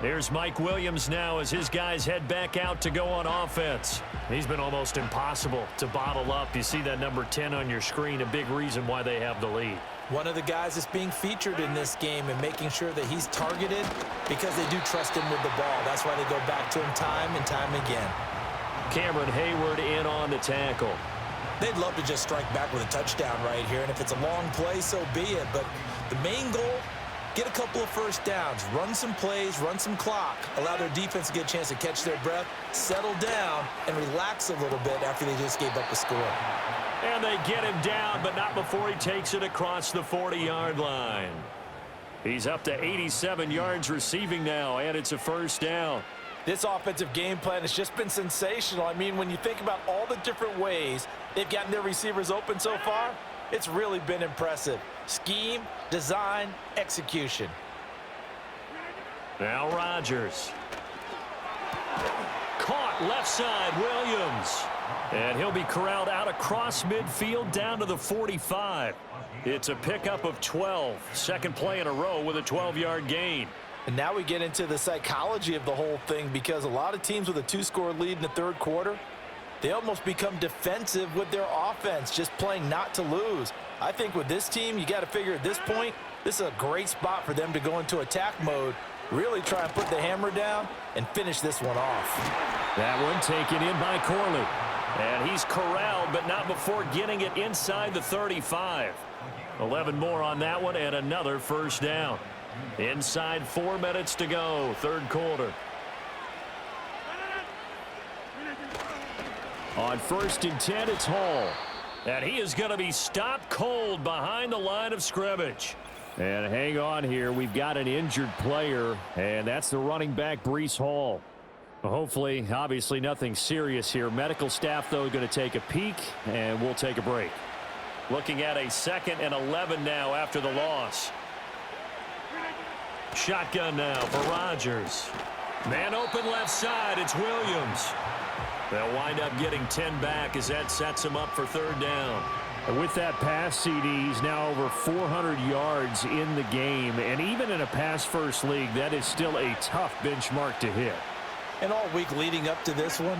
Here's Mike Williams now as his guys head back out to go on offense. He's been almost impossible to bottle up. You see that number 10 on your screen, a big reason why they have the lead. One of the guys that's being featured in this game and making sure that he's targeted because they do trust him with the ball. That's why they go back to him time and time again. Cameron Hayward in on the tackle. They'd love to just strike back with a touchdown right here, and if it's a long play, so be it. But the main goal, get a couple of first downs, run some plays, run some clock, allow their defense to get a chance to catch their breath, settle down, and relax a little bit after they just gave up a score. And they get him down, but not before he takes it across the 40-yard line. He's up to 87 yards receiving now, and it's a first down. This offensive game plan has just been sensational. I mean, when you think about all the different ways they've gotten their receivers open so far, it's really been impressive. Scheme, design, execution. Now Rodgers. Caught left side, Williams. And he'll be corralled out across midfield down to the 45. It's a pickup of 12. Second play in a row with a 12-yard gain. And now we get into the psychology of the whole thing, because a lot of teams with a 2-score lead in the third quarter, they almost become defensive with their offense, just playing not to lose. I think with this team, you got to figure at this point, this is a great spot for them to go into attack mode, really try and put the hammer down and finish this one off. That one taken in by Corley. And he's corralled, but not before getting it inside the 35. 11 more on that one, and another first down. Inside 4 minutes to go, third quarter. On 1st and 10, it's Hall. And he is going to be stopped cold behind the line of scrimmage. And hang on here. We've got an injured player, and that's the running back, Breece Hall. Hopefully, obviously nothing serious here. Medical staff, though, going to take a peek, and we'll take a break. Looking at a 2nd and 11 now after the loss. Shotgun now for Rodgers. Man open left side, it's Williams. They'll wind up getting 10 back as that sets him up for third down. And with that pass, CD, he's now over 400 yards in the game. And even in a pass-first league, that is still a tough benchmark to hit. And all week leading up to this one,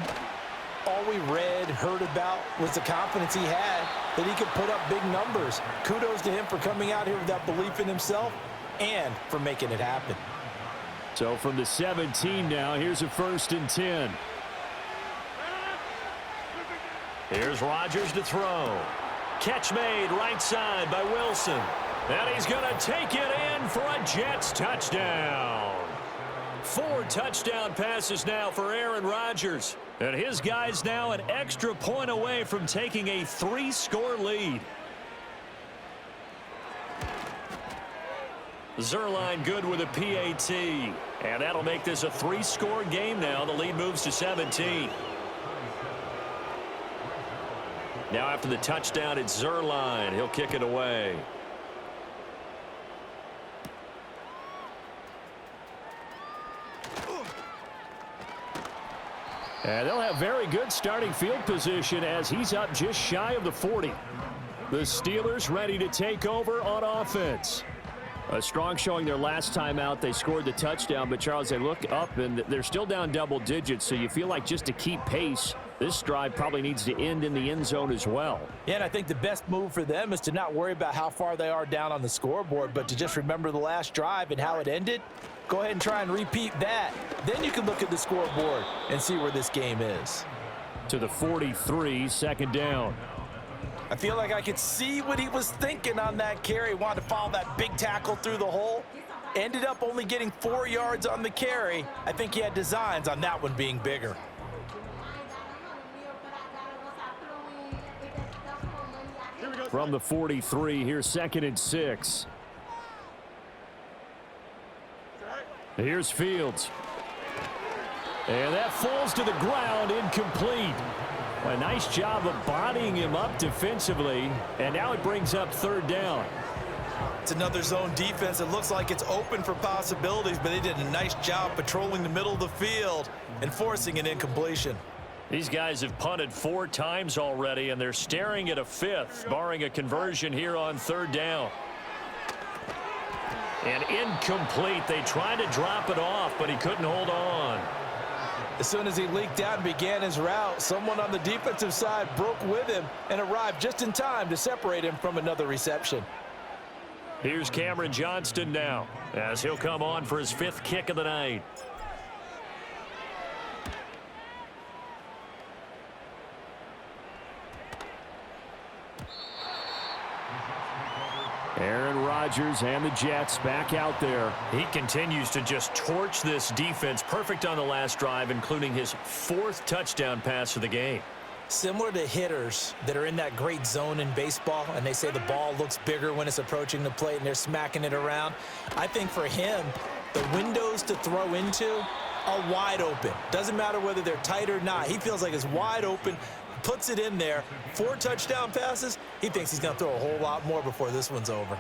all we read, heard about was the confidence he had that he could put up big numbers. Kudos to him for coming out here with that belief in himself and for making it happen. So from the 17 now, here's a 1st and 10. Here's Rodgers to throw. Catch made right side by Wilson. And he's going to take it in for a Jets touchdown. 4 touchdown passes now for Aaron Rodgers. And his guys now an extra point away from taking a 3-score lead. Zerline good with a PAT. And that'll make this a 3-score game now. The lead moves to 17. Now after the touchdown, it's Zerline. He'll kick it away. And they'll have very good starting field position as he's up just shy of the 40. The Steelers ready to take over on offense. A strong showing their last time out. They scored the touchdown, but Charles, they look up and they're still down double digits, so you feel like just to keep pace, this drive probably needs to end in the end zone as well. Yeah, and I think the best move for them is to not worry about how far they are down on the scoreboard, but to just remember the last drive and how it ended. Go ahead and try and repeat that. Then you can look at the scoreboard and see where this game is. To the 43, second down. I feel like I could see what he was thinking on that carry. Wanted to follow that big tackle through the hole. Ended up only getting 4 yards on the carry. I think he had designs on that one being bigger. From the 43, here's 2nd and 6. Here's Fields. And that falls to the ground, incomplete. A nice job of bodying him up defensively, and now it brings up 3rd down. It's another zone defense. It looks like it's open for possibilities, but they did a nice job patrolling the middle of the field and forcing an incompletion. These guys have punted 4 times already, and they're staring at a 5th, barring a conversion here on 3rd down. And incomplete. They tried to drop it off, but he couldn't hold on. As soon as he leaked out and began his route, someone on the defensive side broke with him and arrived just in time to separate him from another reception. Here's Cameron Johnston now, as he'll come on for his 5th kick of the night. Aaron Rodgers and the Jets back out there. He continues to just torch this defense. Perfect on the last drive, including his 4th touchdown pass of the game. Similar to hitters that are in that great zone in baseball, and they say the ball looks bigger when it's approaching the plate and they're smacking it around. I think for him, the windows to throw into are wide open. Doesn't matter whether they're tight or not. He feels like it's wide open, puts it in there. 4 touchdown passes. He thinks he's going to throw a whole lot more before this one's over.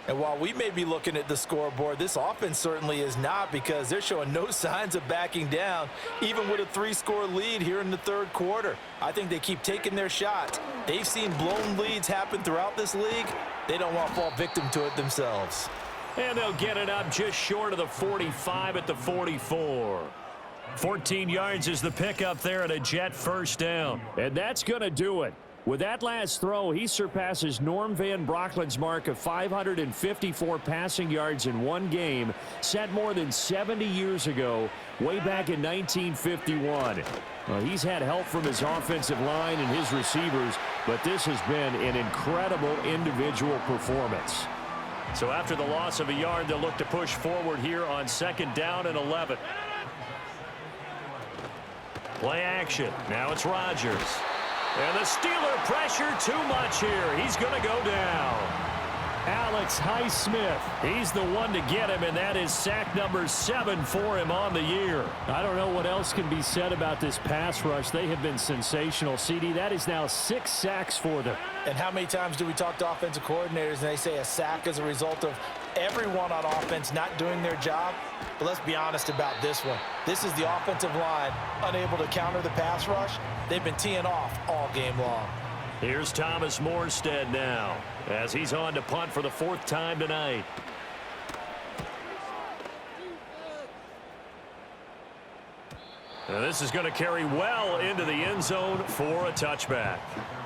And while we may be looking at the scoreboard, this offense certainly is not, because they're showing no signs of backing down, even with a 3-score lead here in the 3rd quarter. I think they keep taking their shots. They've seen blown leads happen throughout this league. They don't want to fall victim to it themselves. And they'll get it up just short of the 45 at the 44. 14 yards is the pickup there at a Jet 1st down. And that's going to do it. With that last throw, he surpasses Norm Van Brocklin's mark of 554 passing yards in one game, set more than 70 years ago, way back in 1951. He's had help from his offensive line and his receivers, but this has been an incredible individual performance. So after the loss of a yard, they'll look to push forward here on 2nd down and 11. Play action. Now it's Rodgers. And the Steeler pressure too much here. He's going to go down. Alex Highsmith, he's the one to get him, and that is sack number 7 for him on the year. I don't know what else can be said about this pass rush. They have been sensational. CD, that is now 6 sacks for them. And how many times do we talk to offensive coordinators and they say a sack is a result of everyone on offense not doing their job? But let's be honest about this one. This is the offensive line unable to counter the pass rush. They've been teeing off all game long. Here's Thomas Morstead now, as he's on to punt for the 4th time tonight. And this is going to carry well into the end zone for a touchback.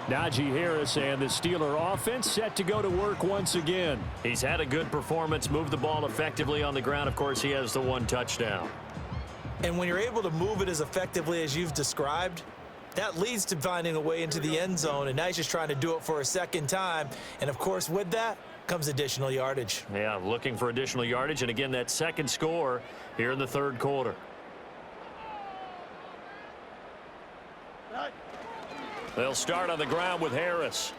Najee Harris and the Steeler offense set to go to work once again. He's had a good performance, moved the ball effectively on the ground. Of course, he has the 1 touchdown. And when you're able to move it as effectively as you've described, that leads to finding a way into the end zone, and now he's just trying to do it for a 2nd time. And, of course, with that comes additional yardage. Yeah, looking for additional yardage, and again, that 2nd score here in the 3rd quarter. They'll start on the ground with Harris.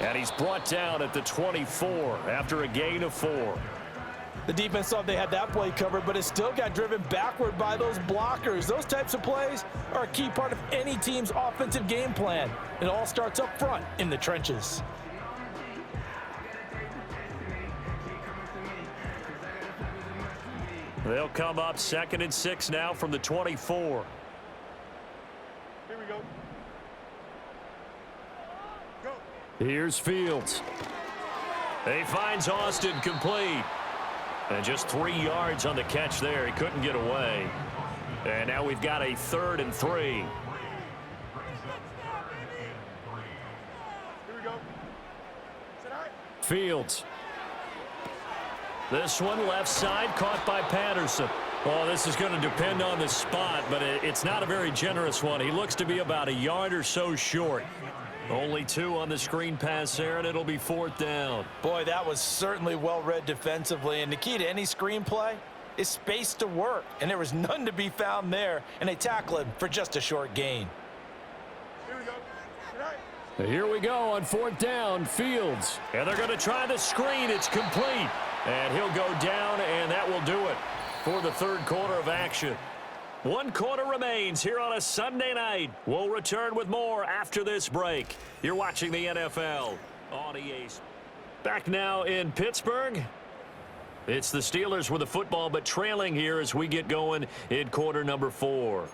And he's brought down at the 24 after a gain of 4. The defense thought they had that play covered, but it still got driven backward by those blockers. Those types of plays are a key part of any team's offensive game plan. It all starts up front in the trenches. They'll come up 2nd and 6 now from the 24. Here we go. Go. Here's Fields. He finds Austin complete. And just 3 yards on the catch there. He couldn't get away. And now we've got a 3rd and 3. Here we go. Sit high. Fields. This one left side, caught by Patterson. Oh, this is going to depend on the spot, but it's not a very generous one. He looks to be about a yard or so short. Only 2 on the screen pass there, and it'll be 4th down. Boy, that was certainly well read defensively, and the key to any screen play is space to work, and there was none to be found there, and they tackle him for just a short gain. Here we go. Sit high. Here we go on 4th down, Fields. And they're going to try the screen. It's complete. And he'll go down, and that will do it for the 3rd quarter of action. 1 quarter remains here on a Sunday night. We'll return with more after this break. You're watching the NFL on EA. Back now in Pittsburgh. It's the Steelers with the football, but trailing here as we get going in quarter number 4.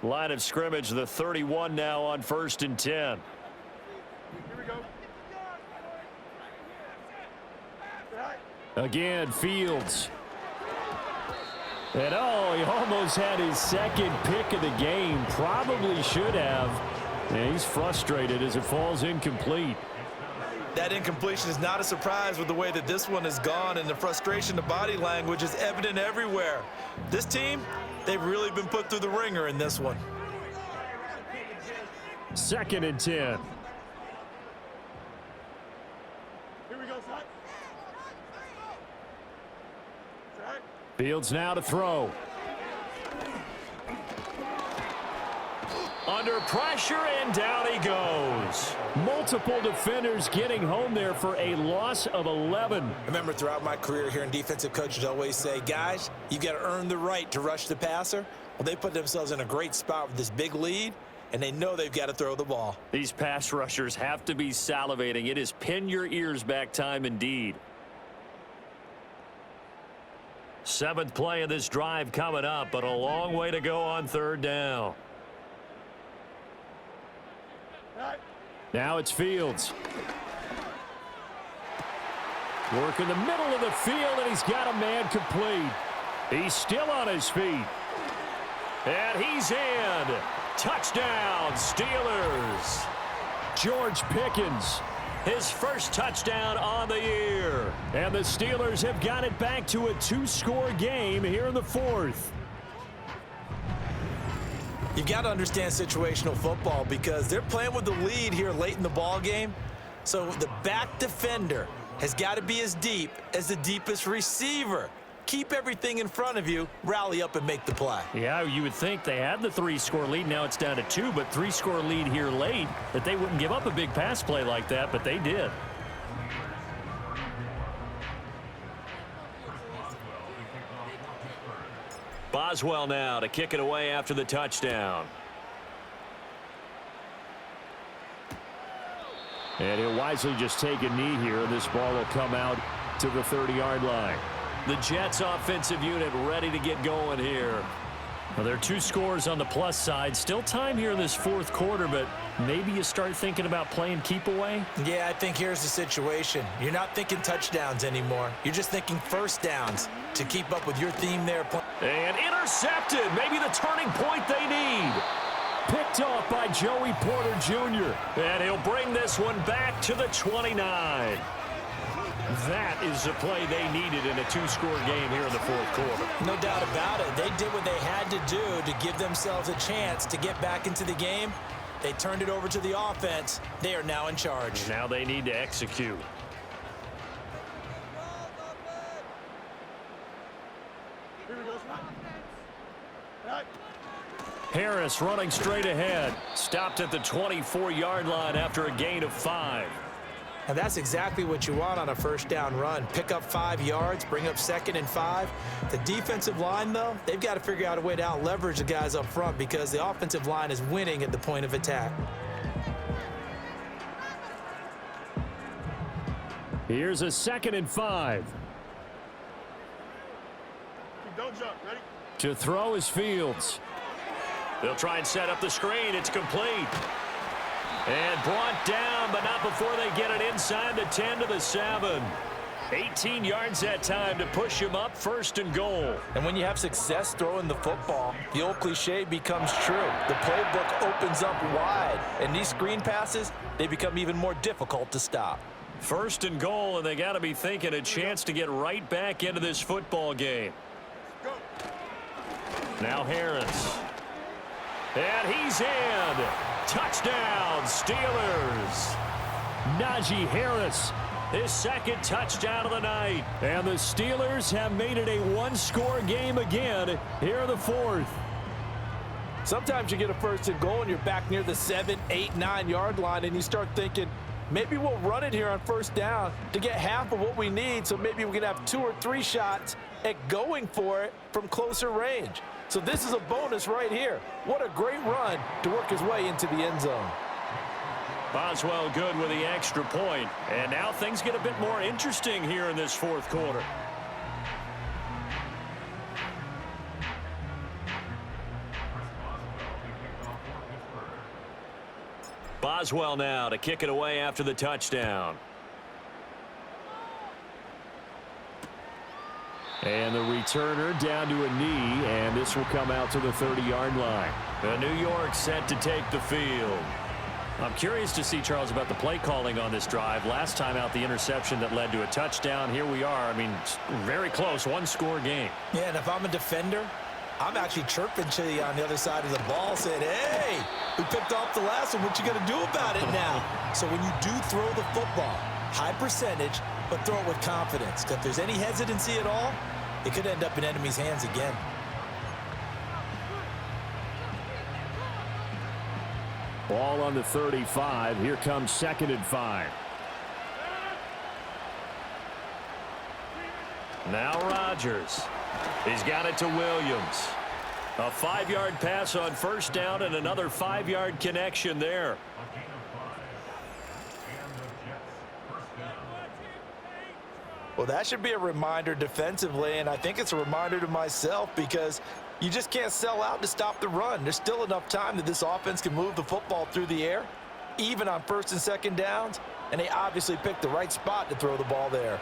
Line of scrimmage, the 31 now on 1st and 10. Here we go. Sit high. Again, Fields. And oh, he almost had his 2nd pick of the game. Probably should have. And he's frustrated as it falls incomplete. That incompletion is not a surprise with the way that this one has gone, and the frustration, the body language is evident everywhere. This team, they've really been put through the ringer in this one. 2nd and 10. Here we go, son. Sit high. Fields now to throw. Under pressure, and down he goes. Multiple defenders getting home there for a loss of 11. I remember throughout my career hearing defensive coaches always say, guys, you've got to earn the right to rush the passer. Well, they put themselves in a great spot with this big lead, and they know they've got to throw the ball. These pass rushers have to be salivating. It is pin your ears back time indeed. 7th play of this drive coming up, but a long way to go on 3rd down. Now it's Fields. Work in the middle of the field, and he's got a man complete. He's still on his feet. And he's in. Touchdown, Steelers. George Pickens, his first touchdown on the year. And the Steelers have got it back to a 2-score game here in the 4th. You've got to understand situational football because they're playing with the lead here late in the ball game. So the back defender has got to be as deep as the deepest receiver. Keep everything in front of you, rally up and make the play. Yeah, you would think they had the 3-score lead. Now it's down to 2, but 3-score lead here late, that they wouldn't give up a big pass play like that, but they did. Boswell now to kick it away after the touchdown. And he'll wisely just take a knee here, and this ball will come out to the 30-yard line. The Jets offensive unit ready to get going here. Well, there are 2 scores on the plus side. Still time here in this 4th quarter, but maybe you start thinking about playing keep away? Yeah, I think here's the situation. You're not thinking touchdowns anymore. You're just thinking first downs to keep up with your theme there. And intercepted. Maybe the turning point they need. Picked off by Joey Porter Jr. And he'll bring this one back to the 29. That is the play they needed in a 2-score game here in the 4th quarter. No doubt about it. They did what they had to do to give themselves a chance to get back into the game. They turned it over to the offense. They are now in charge. Now they need to execute. Here we go, son. Right. Harris running straight ahead. Stopped at the 24-yard line after a gain of 5. And that's exactly what you want on a first down run. Pick up 5 yards, bring up 2nd and 5. The defensive line, though, they've got to figure out a way to out-leverage the guys up front because the offensive line is winning at the point of attack. Here's a 2nd and 5. Don't jump. Ready? To throw is Fields. They'll try and set up the screen. It's complete. And brought down, but not before they get it inside the 10 to the 7. 18 yards that time to push him up 1st and goal. And when you have success throwing the football, the old cliche becomes true. The playbook opens up wide, and these screen passes, they become even more difficult to stop. 1st and goal, and they got to be thinking a chance to get right back into this football game. Go. Now Harris. And he's in. Touchdown, Steelers. Najee Harris, His 2nd touchdown of the night. and the Steelers have made it a one-score game again here in the 4th. Sometimes you get a 1st and goal and you're back near the 7, 8, 9-yard line, and you start thinking, maybe we'll run it here on 1st down to get half of what we need, so maybe we can have 2 or 3 shots at going for it from closer range. So this is a bonus right here. What a great run to work his way into the end zone. Boswell good with the extra point. And now things get a bit more interesting here in this 4th quarter. Boswell now to kick it away after the touchdown. And the returner down to a knee, and this will come out to the 30-yard line. The New York set to take the field. I'm curious to see, Charles, about the play calling on this drive. Last time out, the interception that led to a touchdown. Here we are. I mean, very close, one-score game. Yeah, and if I'm a defender, I'm actually chirping to you on the other side of the ball saying, hey, we picked off the last one. What you going to do about it now? So when you do throw the football, high percentage, but throw it with confidence. Because if there's any hesitancy at all, it could end up in enemy's hands again. Ball on the 35. Here comes 2nd and 5. Now Rodgers. He's got it to Williams. A 5-yard pass on 1st down and another 5-yard connection there. Well, that should be a reminder defensively, and I think it's a reminder to myself because you just can't sell out to stop the run. There's still enough time that this offense can move the football through the air, even on 1st and 2nd downs, and they obviously picked the right spot to throw the ball there.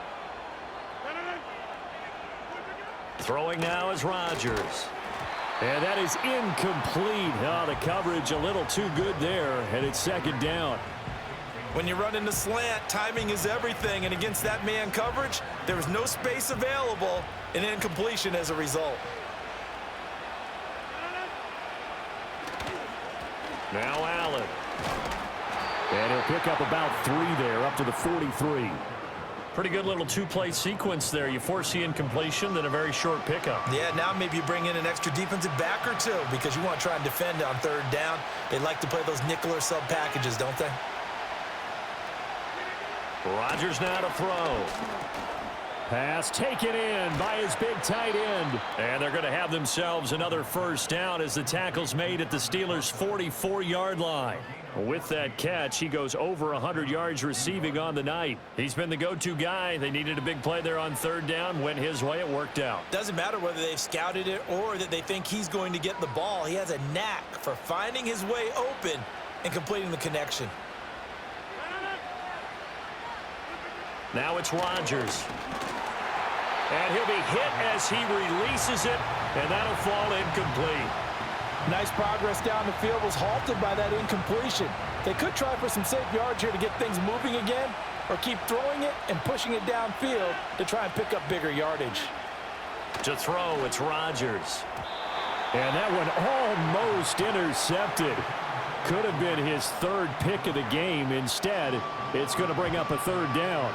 Throwing now is Rodgers. And that is incomplete. Oh, the coverage a little too good there, and it's 2nd down. When you run in the slant, timing is everything, and against that man coverage, there was no space available, and incompletion as a result. Now Allen. And he'll pick up about 3 there, up to the 43. Pretty good little two-play sequence there. You force the incompletion, then a very short pickup. Yeah, now maybe you bring in an extra defensive back or two because you want to try and defend on 3rd down. They like to play those nickel or sub packages, don't they? Rodgers now to throw. Pass taken in by his big tight end. And they're going to have themselves another 1st down as the tackle's made at the Steelers' 44-yard line. With that catch, he goes over 100 yards receiving on the night. He's been the go-to guy. They needed a big play there on 3rd down. Went his way. It worked out. Doesn't matter whether they've scouted it or that they think he's going to get the ball. He has a knack for finding his way open and completing the connection. Now it's Rodgers. And he'll be hit as he releases it, and that'll fall incomplete. Nice progress down the field was halted by that incompletion. They could try for some safe yards here to get things moving again, or keep throwing it and pushing it downfield to try and pick up bigger yardage. To throw, it's Rodgers. And that one almost intercepted. Could have been his 3rd pick of the game. Instead, it's going to bring up a 3rd down.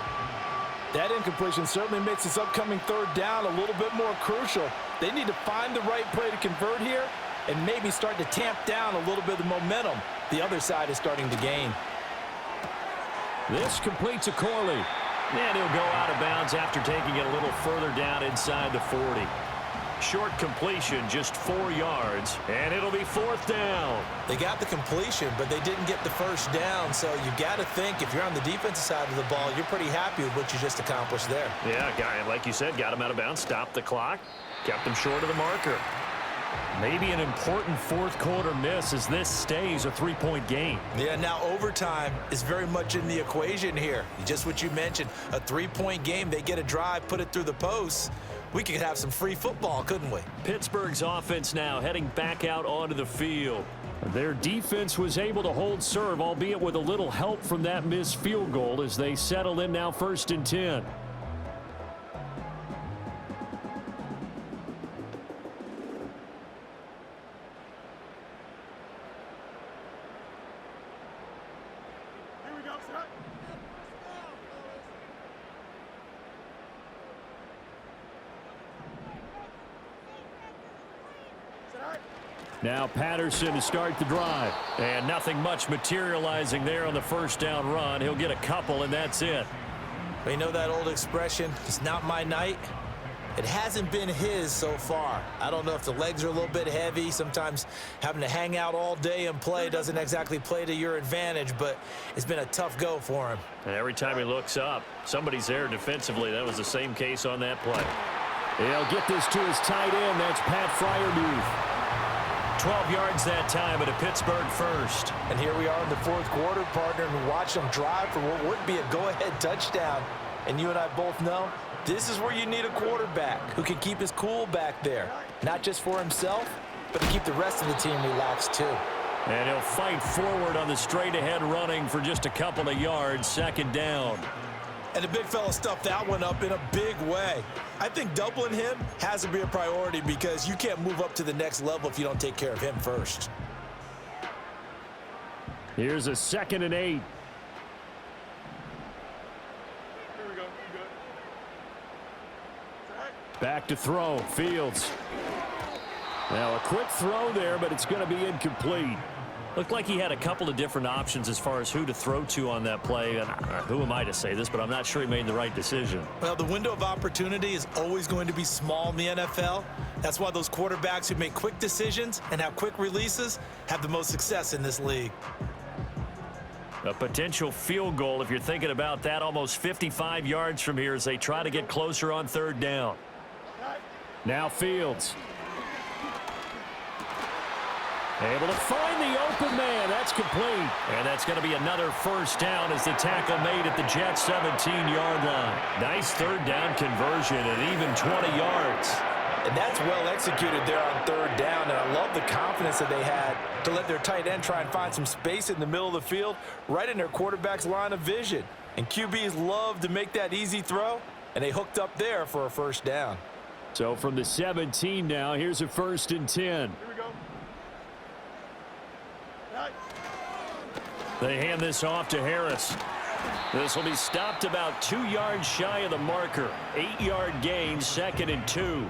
That incompletion certainly makes this upcoming 3rd down a little bit more crucial. They need to find the right play to convert here, and maybe start to tamp down a little bit of the momentum the other side is starting to gain. This completes a Corley. And he'll go out of bounds after taking it a little further down inside the 40. Short completion, just 4 yards, and it'll be 4th down. They got the completion, but they didn't get the first down, so you got to think if you're on the defensive side of the ball, you're pretty happy with what you just accomplished there. Yeah, guy, like you said, got him out of bounds, stopped the clock, kept him short of the marker. Maybe an important fourth quarter miss as this stays a 3-point game. Yeah, now overtime is very much in the equation here. Just what you mentioned, a 3-point game. They get a drive, put it through the posts. We could have some free football, couldn't we? Pittsburgh's offense now heading back out onto the field. Their defense was able to hold serve, albeit with a little help from that missed field goal as they settle in now 1st and 10. Now Patterson to start the drive. And nothing much materializing there on the first down run. He'll get a couple, and that's it. You know that old expression, it's not my night? It hasn't been his so far. I don't know if the legs are a little bit heavy. Sometimes having to hang out all day and play doesn't exactly play to your advantage, but it's been a tough go for him. And every time he looks up, somebody's there defensively. That was the same case on that play. He'll get this to his tight end. That's Pat Fryermuth. 12 yards that time at a Pittsburgh first. And here we are in the fourth quarter, partner, and watch them drive for what would be a go-ahead touchdown. And you and I both know this is where you need a quarterback who can keep his cool back there, not just for himself, but to keep the rest of the team relaxed too. And he'll fight forward on the straight-ahead running for just a couple of yards, 2nd down. And the big fella stuffed that one up in a big way. I think doubling him has to be a priority because you can't move up to the next level if you don't take care of him first. Here's a 2nd and 8. Here we go. You good? Back to throw. Fields. Now a quick throw there, but it's going to be incomplete. Looked like he had a couple of different options as far as who to throw to on that play. And who am I to say this, but I'm not sure he made the right decision. Well, the window of opportunity is always going to be small in the NFL. That's why those quarterbacks who make quick decisions and have quick releases have the most success in this league. A potential field goal, if you're thinking about that, almost 55 yards from here as they try to get closer on 3rd down. Now Fields. Able to find the open man. That's complete. And that's going to be another first down as the tackle made at the Jets' 17-yard line. Nice 3rd down conversion and even 20 yards. And that's well executed there on 3rd down, and I love the confidence that they had to let their tight end try and find some space in the middle of the field, right in their quarterback's line of vision. And QBs love to make that easy throw, and they hooked up there for a first down. So from the 17 now, here's a 1st and 10. Here we go. They hand this off to Harris. This will be stopped about 2 yards shy of the marker. 8-yard gain, 2nd and 2.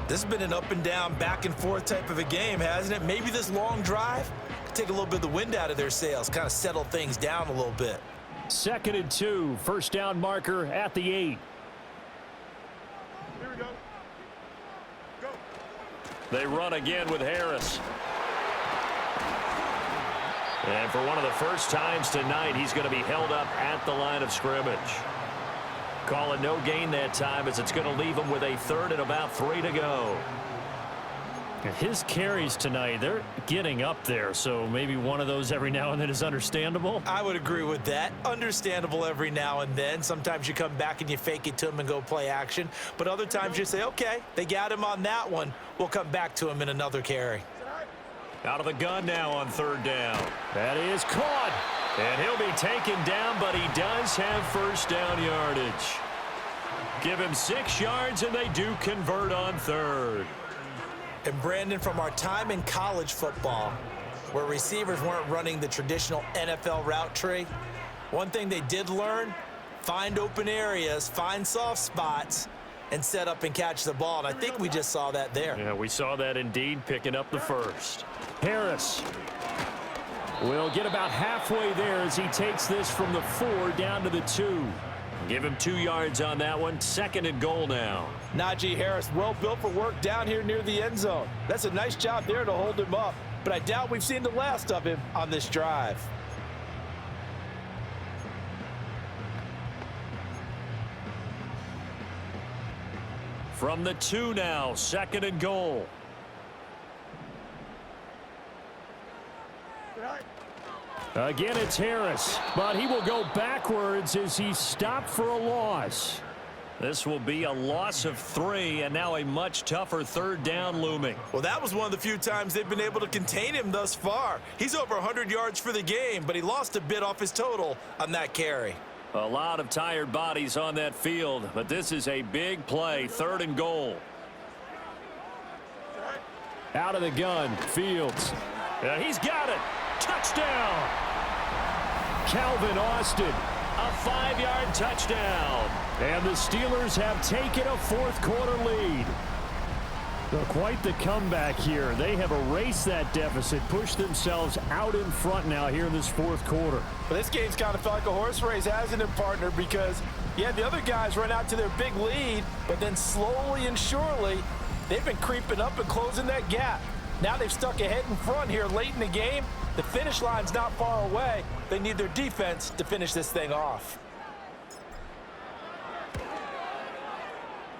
This has been an up and down, back and forth type of a game, hasn't it? Maybe this long drive could take a little bit of the wind out of their sails, kind of settle things down a little bit. 2nd and 2, first down marker at the 8. Here we go. Go. They run again with Harris. And for one of the first times tonight, he's going to be held up at the line of scrimmage. Call it no gain that time as it's going to leave him with a 3rd and about 3 to go. His carries tonight, they're getting up there, so maybe one of those every now and then is understandable. I would agree with that. Understandable every now and then. Sometimes you come back and you fake it to him and go play action. But other times you say, okay, they got him on that one. We'll come back to him in another carry. Out of the gun now on 3rd down. That is caught. And he'll be taken down, but he does have first down yardage. Give him 6 yards, and they do convert on 3rd. And Brandon, from our time in college football, where receivers weren't running the traditional NFL route tree, one thing they did learn, find open areas, find soft spots, and set up and catch the ball. And I think we just saw that there. Yeah, we saw that indeed, picking up the first. Harris will get about halfway there as he takes this from the 4 down to the 2. Give him 2 yards on that one. 2nd and goal now. Najee Harris, well built for work down here near the end zone. That's a nice job there to hold him up, but I doubt we've seen the last of him on this drive. From the 2 now, 2nd and goal. Again, it's Harris, but he will go backwards as he's stopped for a loss. This will be a loss of 3, and now a much tougher 3rd down looming. Well, that was one of the few times they've been able to contain him thus far. He's over 100 yards for the game, but he lost a bit off his total on that carry. A lot of tired bodies on that field, but this is a big play. 3rd and goal. Out of the gun, Fields. Yeah, he's got it. Touchdown. Calvin Austin. A 5-yard touchdown. And the Steelers have taken a 4th quarter lead. Well, quite the comeback here. They have erased that deficit, pushed themselves out in front now here in this 4th quarter. But this game's kind of felt like a horse race, hasn't it, partner? Because, yeah, the other guys run out to their big lead, but then slowly and surely, they've been creeping up and closing that gap. Now they've stuck ahead in front here late in the game. The finish line's not far away. They need their defense to finish this thing off.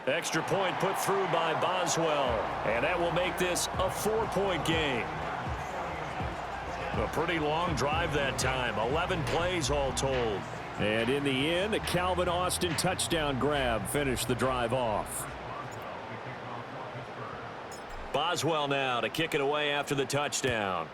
Extra point put through by Boswell, and that will make this a 4-point game. A pretty long drive that time, 11 plays all told. And in the end, a Calvin Austin touchdown grab finished the drive off. Boswell now to kick it away after the touchdown.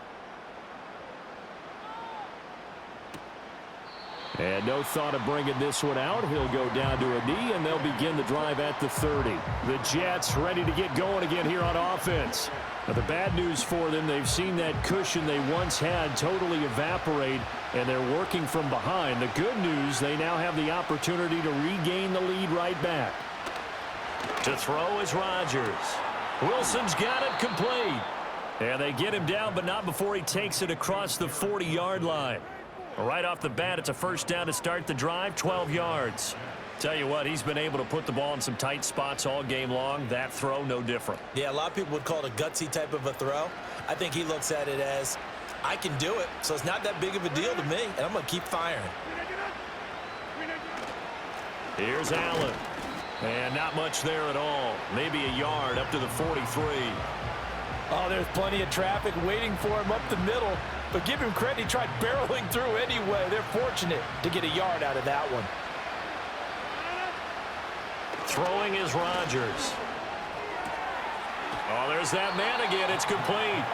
And no thought of bringing this one out. He'll go down to a knee, and they'll begin the drive at the 30. The Jets ready to get going again here on offense. But the bad news for them, they've seen that cushion they once had totally evaporate, and they're working from behind. The good news, they now have the opportunity to regain the lead right back. To throw is Rodgers. Wilson's got it complete. And they get him down, but not before he takes it across the 40-yard line. Right off the bat, it's a 1st down to start the drive, 12 yards. Tell you what, he's been able to put the ball in some tight spots all game long. That throw, no different. Yeah, a lot of people would call it a gutsy type of a throw. I think he looks at it as, I can do it, so it's not that big of a deal to me, and I'm going to keep firing. Here's Allen. And not much there at all. Maybe a yard up to the 43. Oh, there's plenty of traffic waiting for him up the middle. But give him credit, he tried barreling through anyway. They're fortunate to get a yard out of that one. Throwing is Rodgers. Oh, there's that man again. It's complete.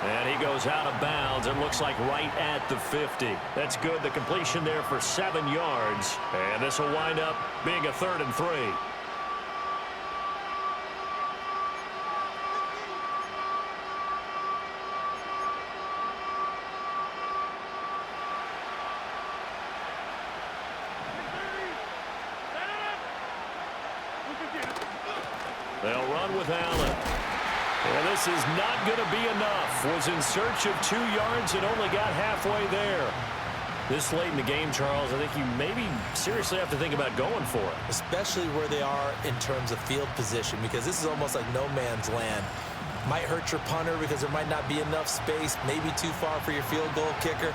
And he goes out of bounds. It looks like right at the 50. That's good. The completion there for 7 yards. And this will wind up being a 3rd and 3. They'll run with Allen. And this is not going to be enough. Was in search of 2 yards and only got halfway there. This late in the game, Charles, I think you maybe seriously have to think about going for it. Especially where they are in terms of field position, because this is almost like no man's land. Might hurt your punter because there might not be enough space, maybe too far for your field goal kicker.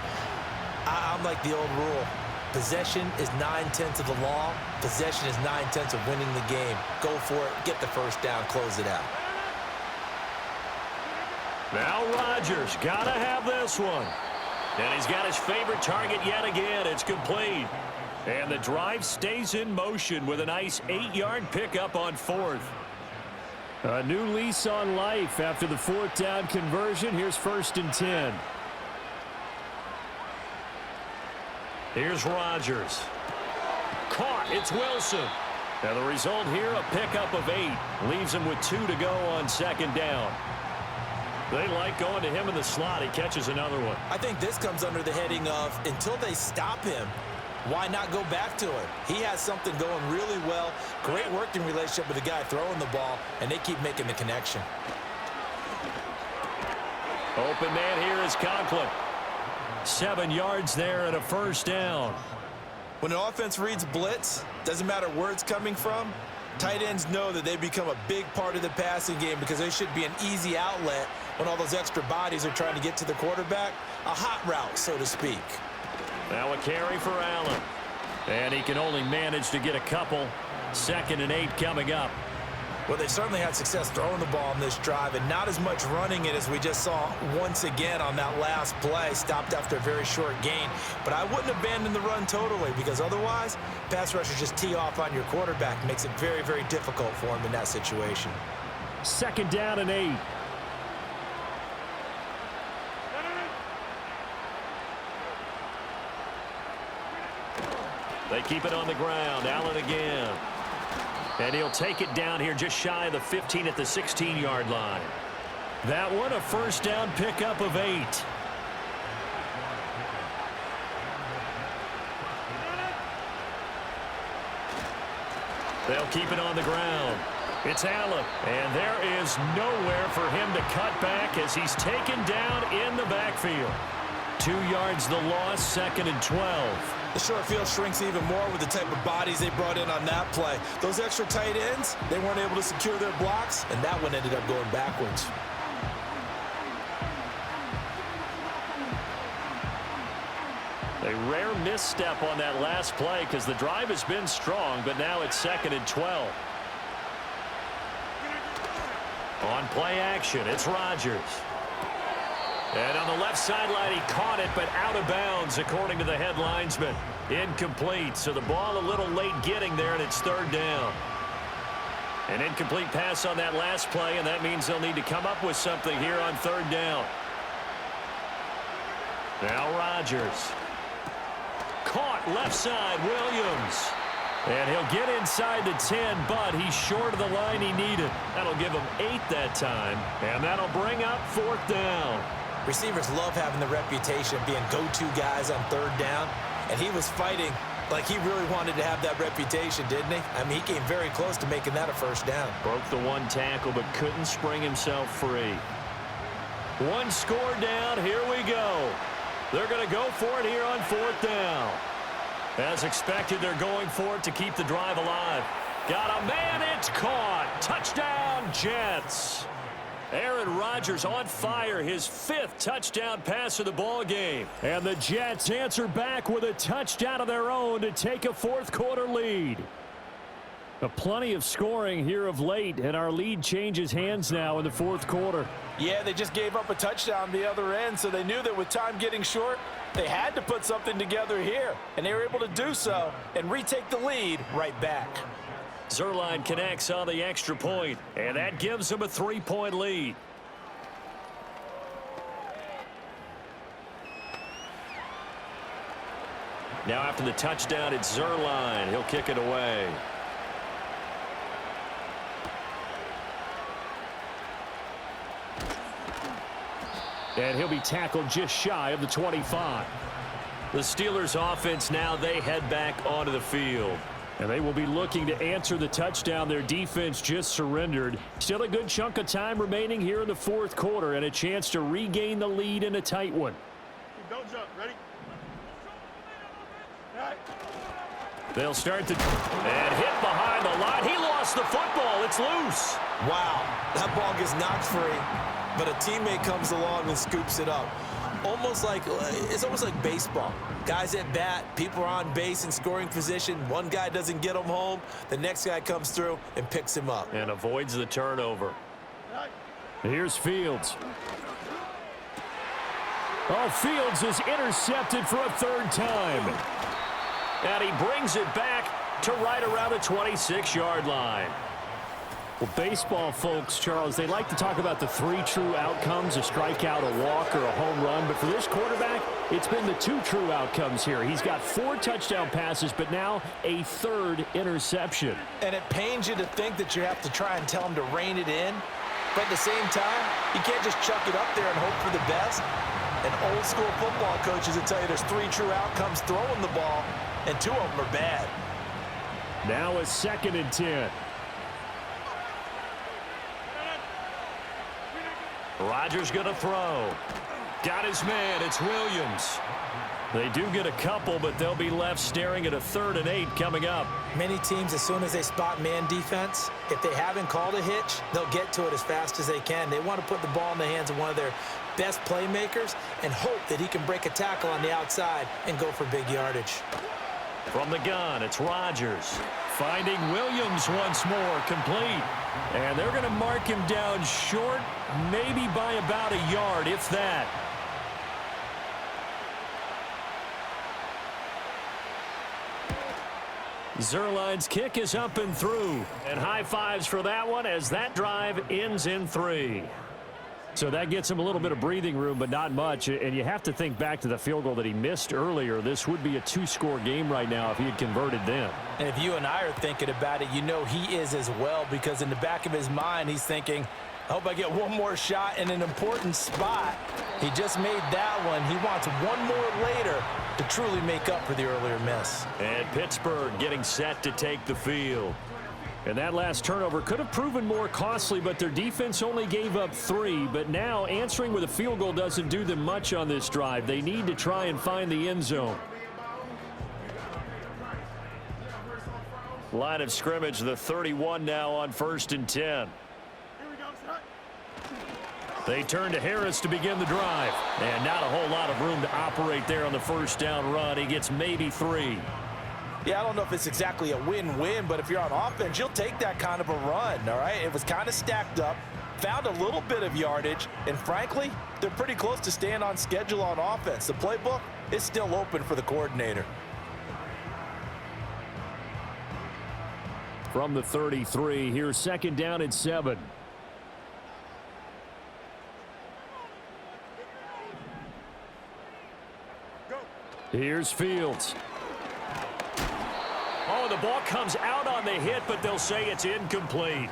I'm like the old rule. Possession is 9/10 of the law. Possession is 9/10 of winning the game. Go for it, get the 1st down, close it out. Now Rodgers, gotta have this one. And he's got his favorite target yet again. It's complete. And the drive stays in motion with a nice 8-yard pickup on 4th. A new lease on life after the 4th down conversion. Here's 1st and 10. Here's Rodgers. Caught. It's Wilson. And the result here, a pickup of 8. Leaves him with 2 to go on 2nd down. They like going to him in the slot. He catches another one. I think this comes under the heading of, until they stop him, why not go back to it? He has something going really well, great working relationship with the guy throwing the ball, and they keep making the connection. Open man here is Conklin. 7 yards there and a first down. When an offense reads blitz, doesn't matter where it's coming from, tight ends know that they become a big part of the passing game because they should be an easy outlet when all those extra bodies are trying to get to the quarterback. A hot route, so to speak. Now a carry for Allen. And he can only manage to get a couple. 2nd and 8 coming up. Well, they certainly had success throwing the ball on this drive and not as much running it as we just saw once again on that last play. Stopped after a very short gain. But I wouldn't abandon the run totally because otherwise, pass rushers just tee off on your quarterback. Makes it very, very difficult for him in that situation. 2nd down and 8. They keep it on the ground. Allen again. And he'll take it down here just shy of the 15 at the 16-yard line. That one a first down pickup of 8. They'll keep it on the ground. It's Allen. And there is nowhere for him to cut back as he's taken down in the backfield. 2 yards the loss, 2nd and 12. The short field shrinks even more with the type of bodies they brought in on that play. Those extra tight ends, they weren't able to secure their blocks, and that one ended up going backwards. A rare misstep on that last play because the drive has been strong, but now it's 2nd and 12. On play action, it's Rodgers. And on the left sideline, he caught it, but out of bounds, according to the head linesman. Incomplete, so the ball a little late getting there, and it's 3rd down. An incomplete pass on that last play, and that means they'll need to come up with something here on 3rd down. Now Rodgers. Caught left side, Williams. And he'll get inside the 10, but he's short of the line he needed. That'll give him 8 that time, and that'll bring up 4th down. Receivers love having the reputation of being go-to guys on 3rd down, and he was fighting like he really wanted to have that reputation, didn't he? I mean, he came very close to making that a first down. Broke the 1 tackle, but couldn't spring himself free. 1 score down, here we go. They're going to go for it here on 4th down. As expected, they're going for it to keep the drive alive. Got a man, it's caught. Touchdown, Jets. Aaron Rodgers on fire, his 5th touchdown pass of the ball game. And the Jets answer back with a touchdown of their own to take a 4th quarter lead. Plenty of scoring here of late, and our lead changes hands now in the 4th quarter. Yeah, they just gave up a touchdown the other end, so they knew that with time getting short, they had to put something together here, and they were able to do so and retake the lead right back. Zuerlein connects on the extra point, and that gives them a 3-point lead. Now after the touchdown, it's Zuerlein. He'll kick it away. And he'll be tackled just shy of the 25. The Steelers offense now, they head back onto the field. And they will be looking to answer the touchdown their defense just surrendered. Still a good chunk of time remaining here in the 4th quarter and a chance to regain the lead in a tight one. Don't jump. Ready? Right. They'll start to and hit behind the line. He lost the football. It's loose. Wow, that ball gets knocked free, but a teammate comes along and scoops it up. It's almost like baseball. Guys at bat, people are on base in scoring position. One guy doesn't get him home. The next guy comes through and picks him up. And avoids the turnover. Here's Fields. Oh, Fields is intercepted for a 3rd time. And he brings it back to right around the 26-yard line. Well, baseball folks, Charles, they like to talk about the 3 true outcomes, a strikeout, a walk, or a home run. But for this quarterback, it's been the 2 true outcomes here. He's got 4 touchdown passes, but now a 3rd interception. And it pains you to think that you have to try and tell him to rein it in. But at the same time, you can't just chuck it up there and hope for the best. And old school football coaches will tell you there's 3 true outcomes throwing the ball. and 2 of them are bad. Now a 2nd and 10. Rodgers going to throw. Got his man. It's Williams. They do get a couple, but they'll be left staring at a 3rd and 8 coming up. Many teams, as soon as they spot man defense, if they haven't called a hitch, they'll get to it as fast as they can. They want to put the ball in the hands of one of their best playmakers and hope that he can break a tackle on the outside and go for big yardage. From the gun, it's Rodgers. Finding Williams once more, complete. And they're going to mark him down short, maybe by about a yard, if that. Zerline's kick is up and through. And high fives for that one as that drive ends in 3. So that gets him a little bit of breathing room, but not much. And you have to think back to the field goal that he missed earlier. This would be a 2-score game right now if he had converted then. And if you and I are thinking about it, you know he is as well, because in the back of his mind, he's thinking, I hope I get one more shot in an important spot. He just made that one. He wants one more later to truly make up for the earlier miss. And Pittsburgh getting set to take the field. And that last turnover could have proven more costly, but their defense only gave up 3. But now answering with a field goal doesn't do them much on this drive. They need to try and find the end zone. Line of scrimmage, the 31 now on 1st and 10. Here we go, set. They turn to Harris to begin the drive. And not a whole lot of room to operate there on the 1st down run. He gets maybe 3. Yeah, I don't know if it's exactly a win-win, but if you're on offense, you'll take that kind of a run, all right? It was kind of stacked up, found a little bit of yardage, and frankly, they're pretty close to staying on schedule on offense. The playbook is still open for the coordinator. From the 33, here's 2nd down and 7. Go. Here's Fields. Oh, the ball comes out on the hit, but they'll say it's incomplete.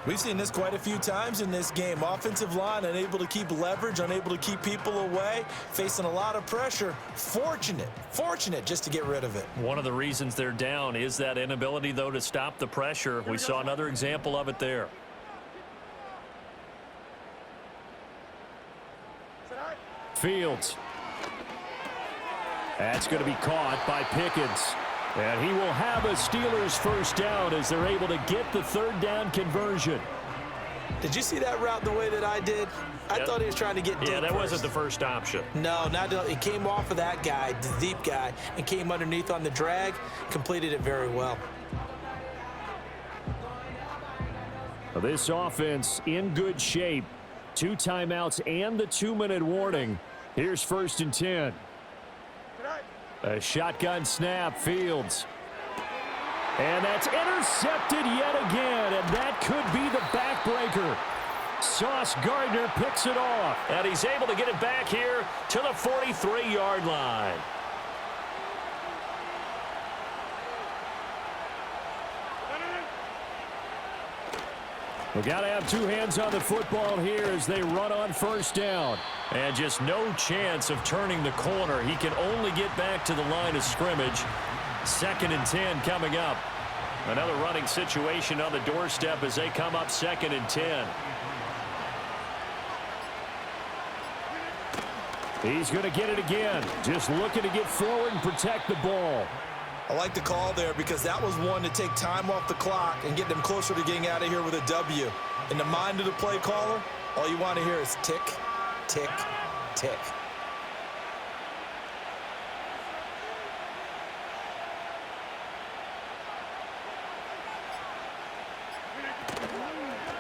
We've seen this quite a few times in this game. Offensive line unable to keep leverage, unable to keep people away, facing a lot of pressure. Fortunate just to get rid of it. One of the reasons they're down is that inability, though, to stop the pressure. We saw another example of it there. Fields. That's going to be caught by Pickens. And he will have a Steelers 1st down as they're able to get the 3rd down conversion. Did you see that route the way that I did? I thought he was trying to get deep. Yeah, that first. wasn't the first option. No, it came off of that guy, the deep guy, and came underneath on the drag, completed it very well. This offense in good shape. 2 timeouts and the 2-minute warning. Here's 1st and 10. A shotgun snap, Fields. And that's intercepted yet again, and that could be the backbreaker. Sauce Gardner picks it off. And he's able to get it back here to the 43-yard line. We got to have 2 hands on the football here as they run on 1st down. And just no chance of turning the corner. He can only get back to the line of scrimmage. 2nd and 10 coming up. Another running situation on the doorstep as they come up 2nd and 10. He's going to get it again. Just looking to get forward and protect the ball. I like the call there because that was one to take time off the clock and get them closer to getting out of here with a W. In the mind of the play caller, all you want to hear is tick, tick, tick.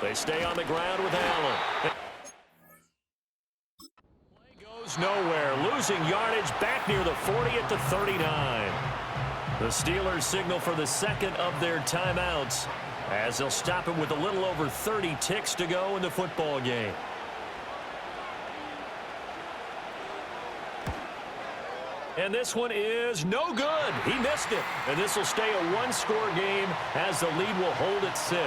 They stay on the ground with Allen. Play goes nowhere. Losing yardage back near the 40 at the 39. The Steelers signal for the 2nd of their timeouts as they'll stop it with a little over 30 ticks to go in the football game. And this one is no good. He missed it. And this will stay a 1-score game as the lead will hold at 6.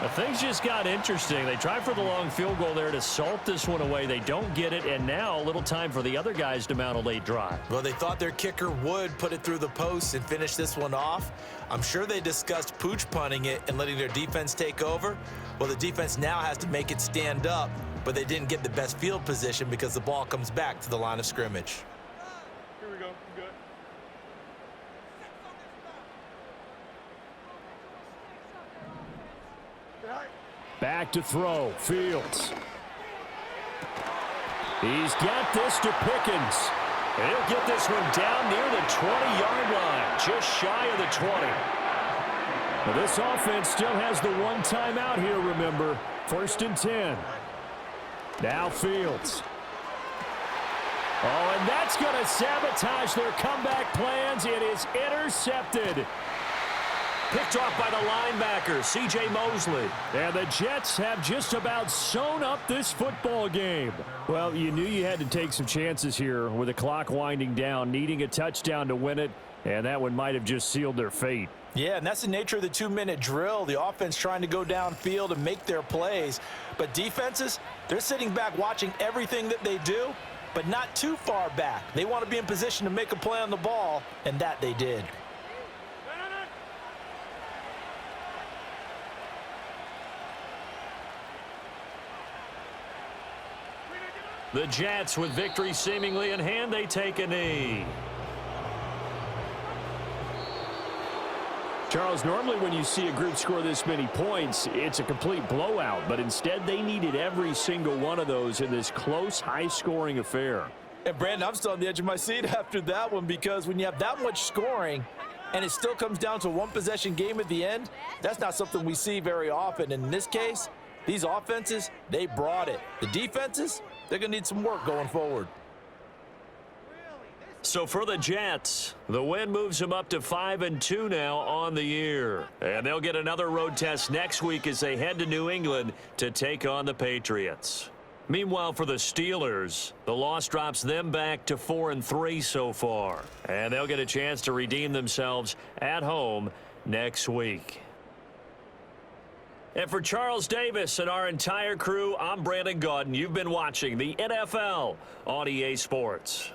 But things just got interesting. They tried for the long field goal there to salt this one away. They don't get it, and now a little time for the other guys to mount a late drive. Well, they thought their kicker would put it through the post and finish this one off. I'm sure they discussed pooch punting it and letting their defense take over. Well, the defense now has to make it stand up, but they didn't get the best field position because the ball comes back to the line of scrimmage. Here we go. Good. Back to throw. Fields. He's got this to Pickens. And he'll get this one down near the 20-yard line, just shy of the 20. Well, this offense still has the one timeout here, remember. 1st and 10. Now Fields. Oh, and that's going to sabotage their comeback plans. It is intercepted. Picked off by the linebacker, C.J. Mosley. And the Jets have just about sewn up this football game. Well, you knew you had to take some chances here with the clock winding down, needing a touchdown to win it, and that one might have just sealed their fate. Yeah, and that's the nature of the 2-minute drill. The offense trying to go downfield and make their plays. But defenses, they're sitting back watching everything that they do, but not too far back. They want to be in position to make a play on the ball, and that they did. The Jets, with victory seemingly in hand, they take a knee. Charles, normally when you see a group score this many points, it's a complete blowout, but instead they needed every single one of those in this close, high-scoring affair. And, Brandon, I'm still on the edge of my seat after that one because when you have that much scoring and it still comes down to a one-possession game at the end, that's not something we see very often. And in this case, these offenses, they brought it. The defenses, they're going to need some work going forward. So for the Jets, the win moves them up to 5-2 now on the year. And they'll get another road test next week as they head to New England to take on the Patriots. Meanwhile, for the Steelers, the loss drops them back to 4-3 so far. And they'll get a chance to redeem themselves at home next week. And for Charles Davis and our entire crew, I'm Brandon Gaudin. You've been watching the NFL on EA Sports.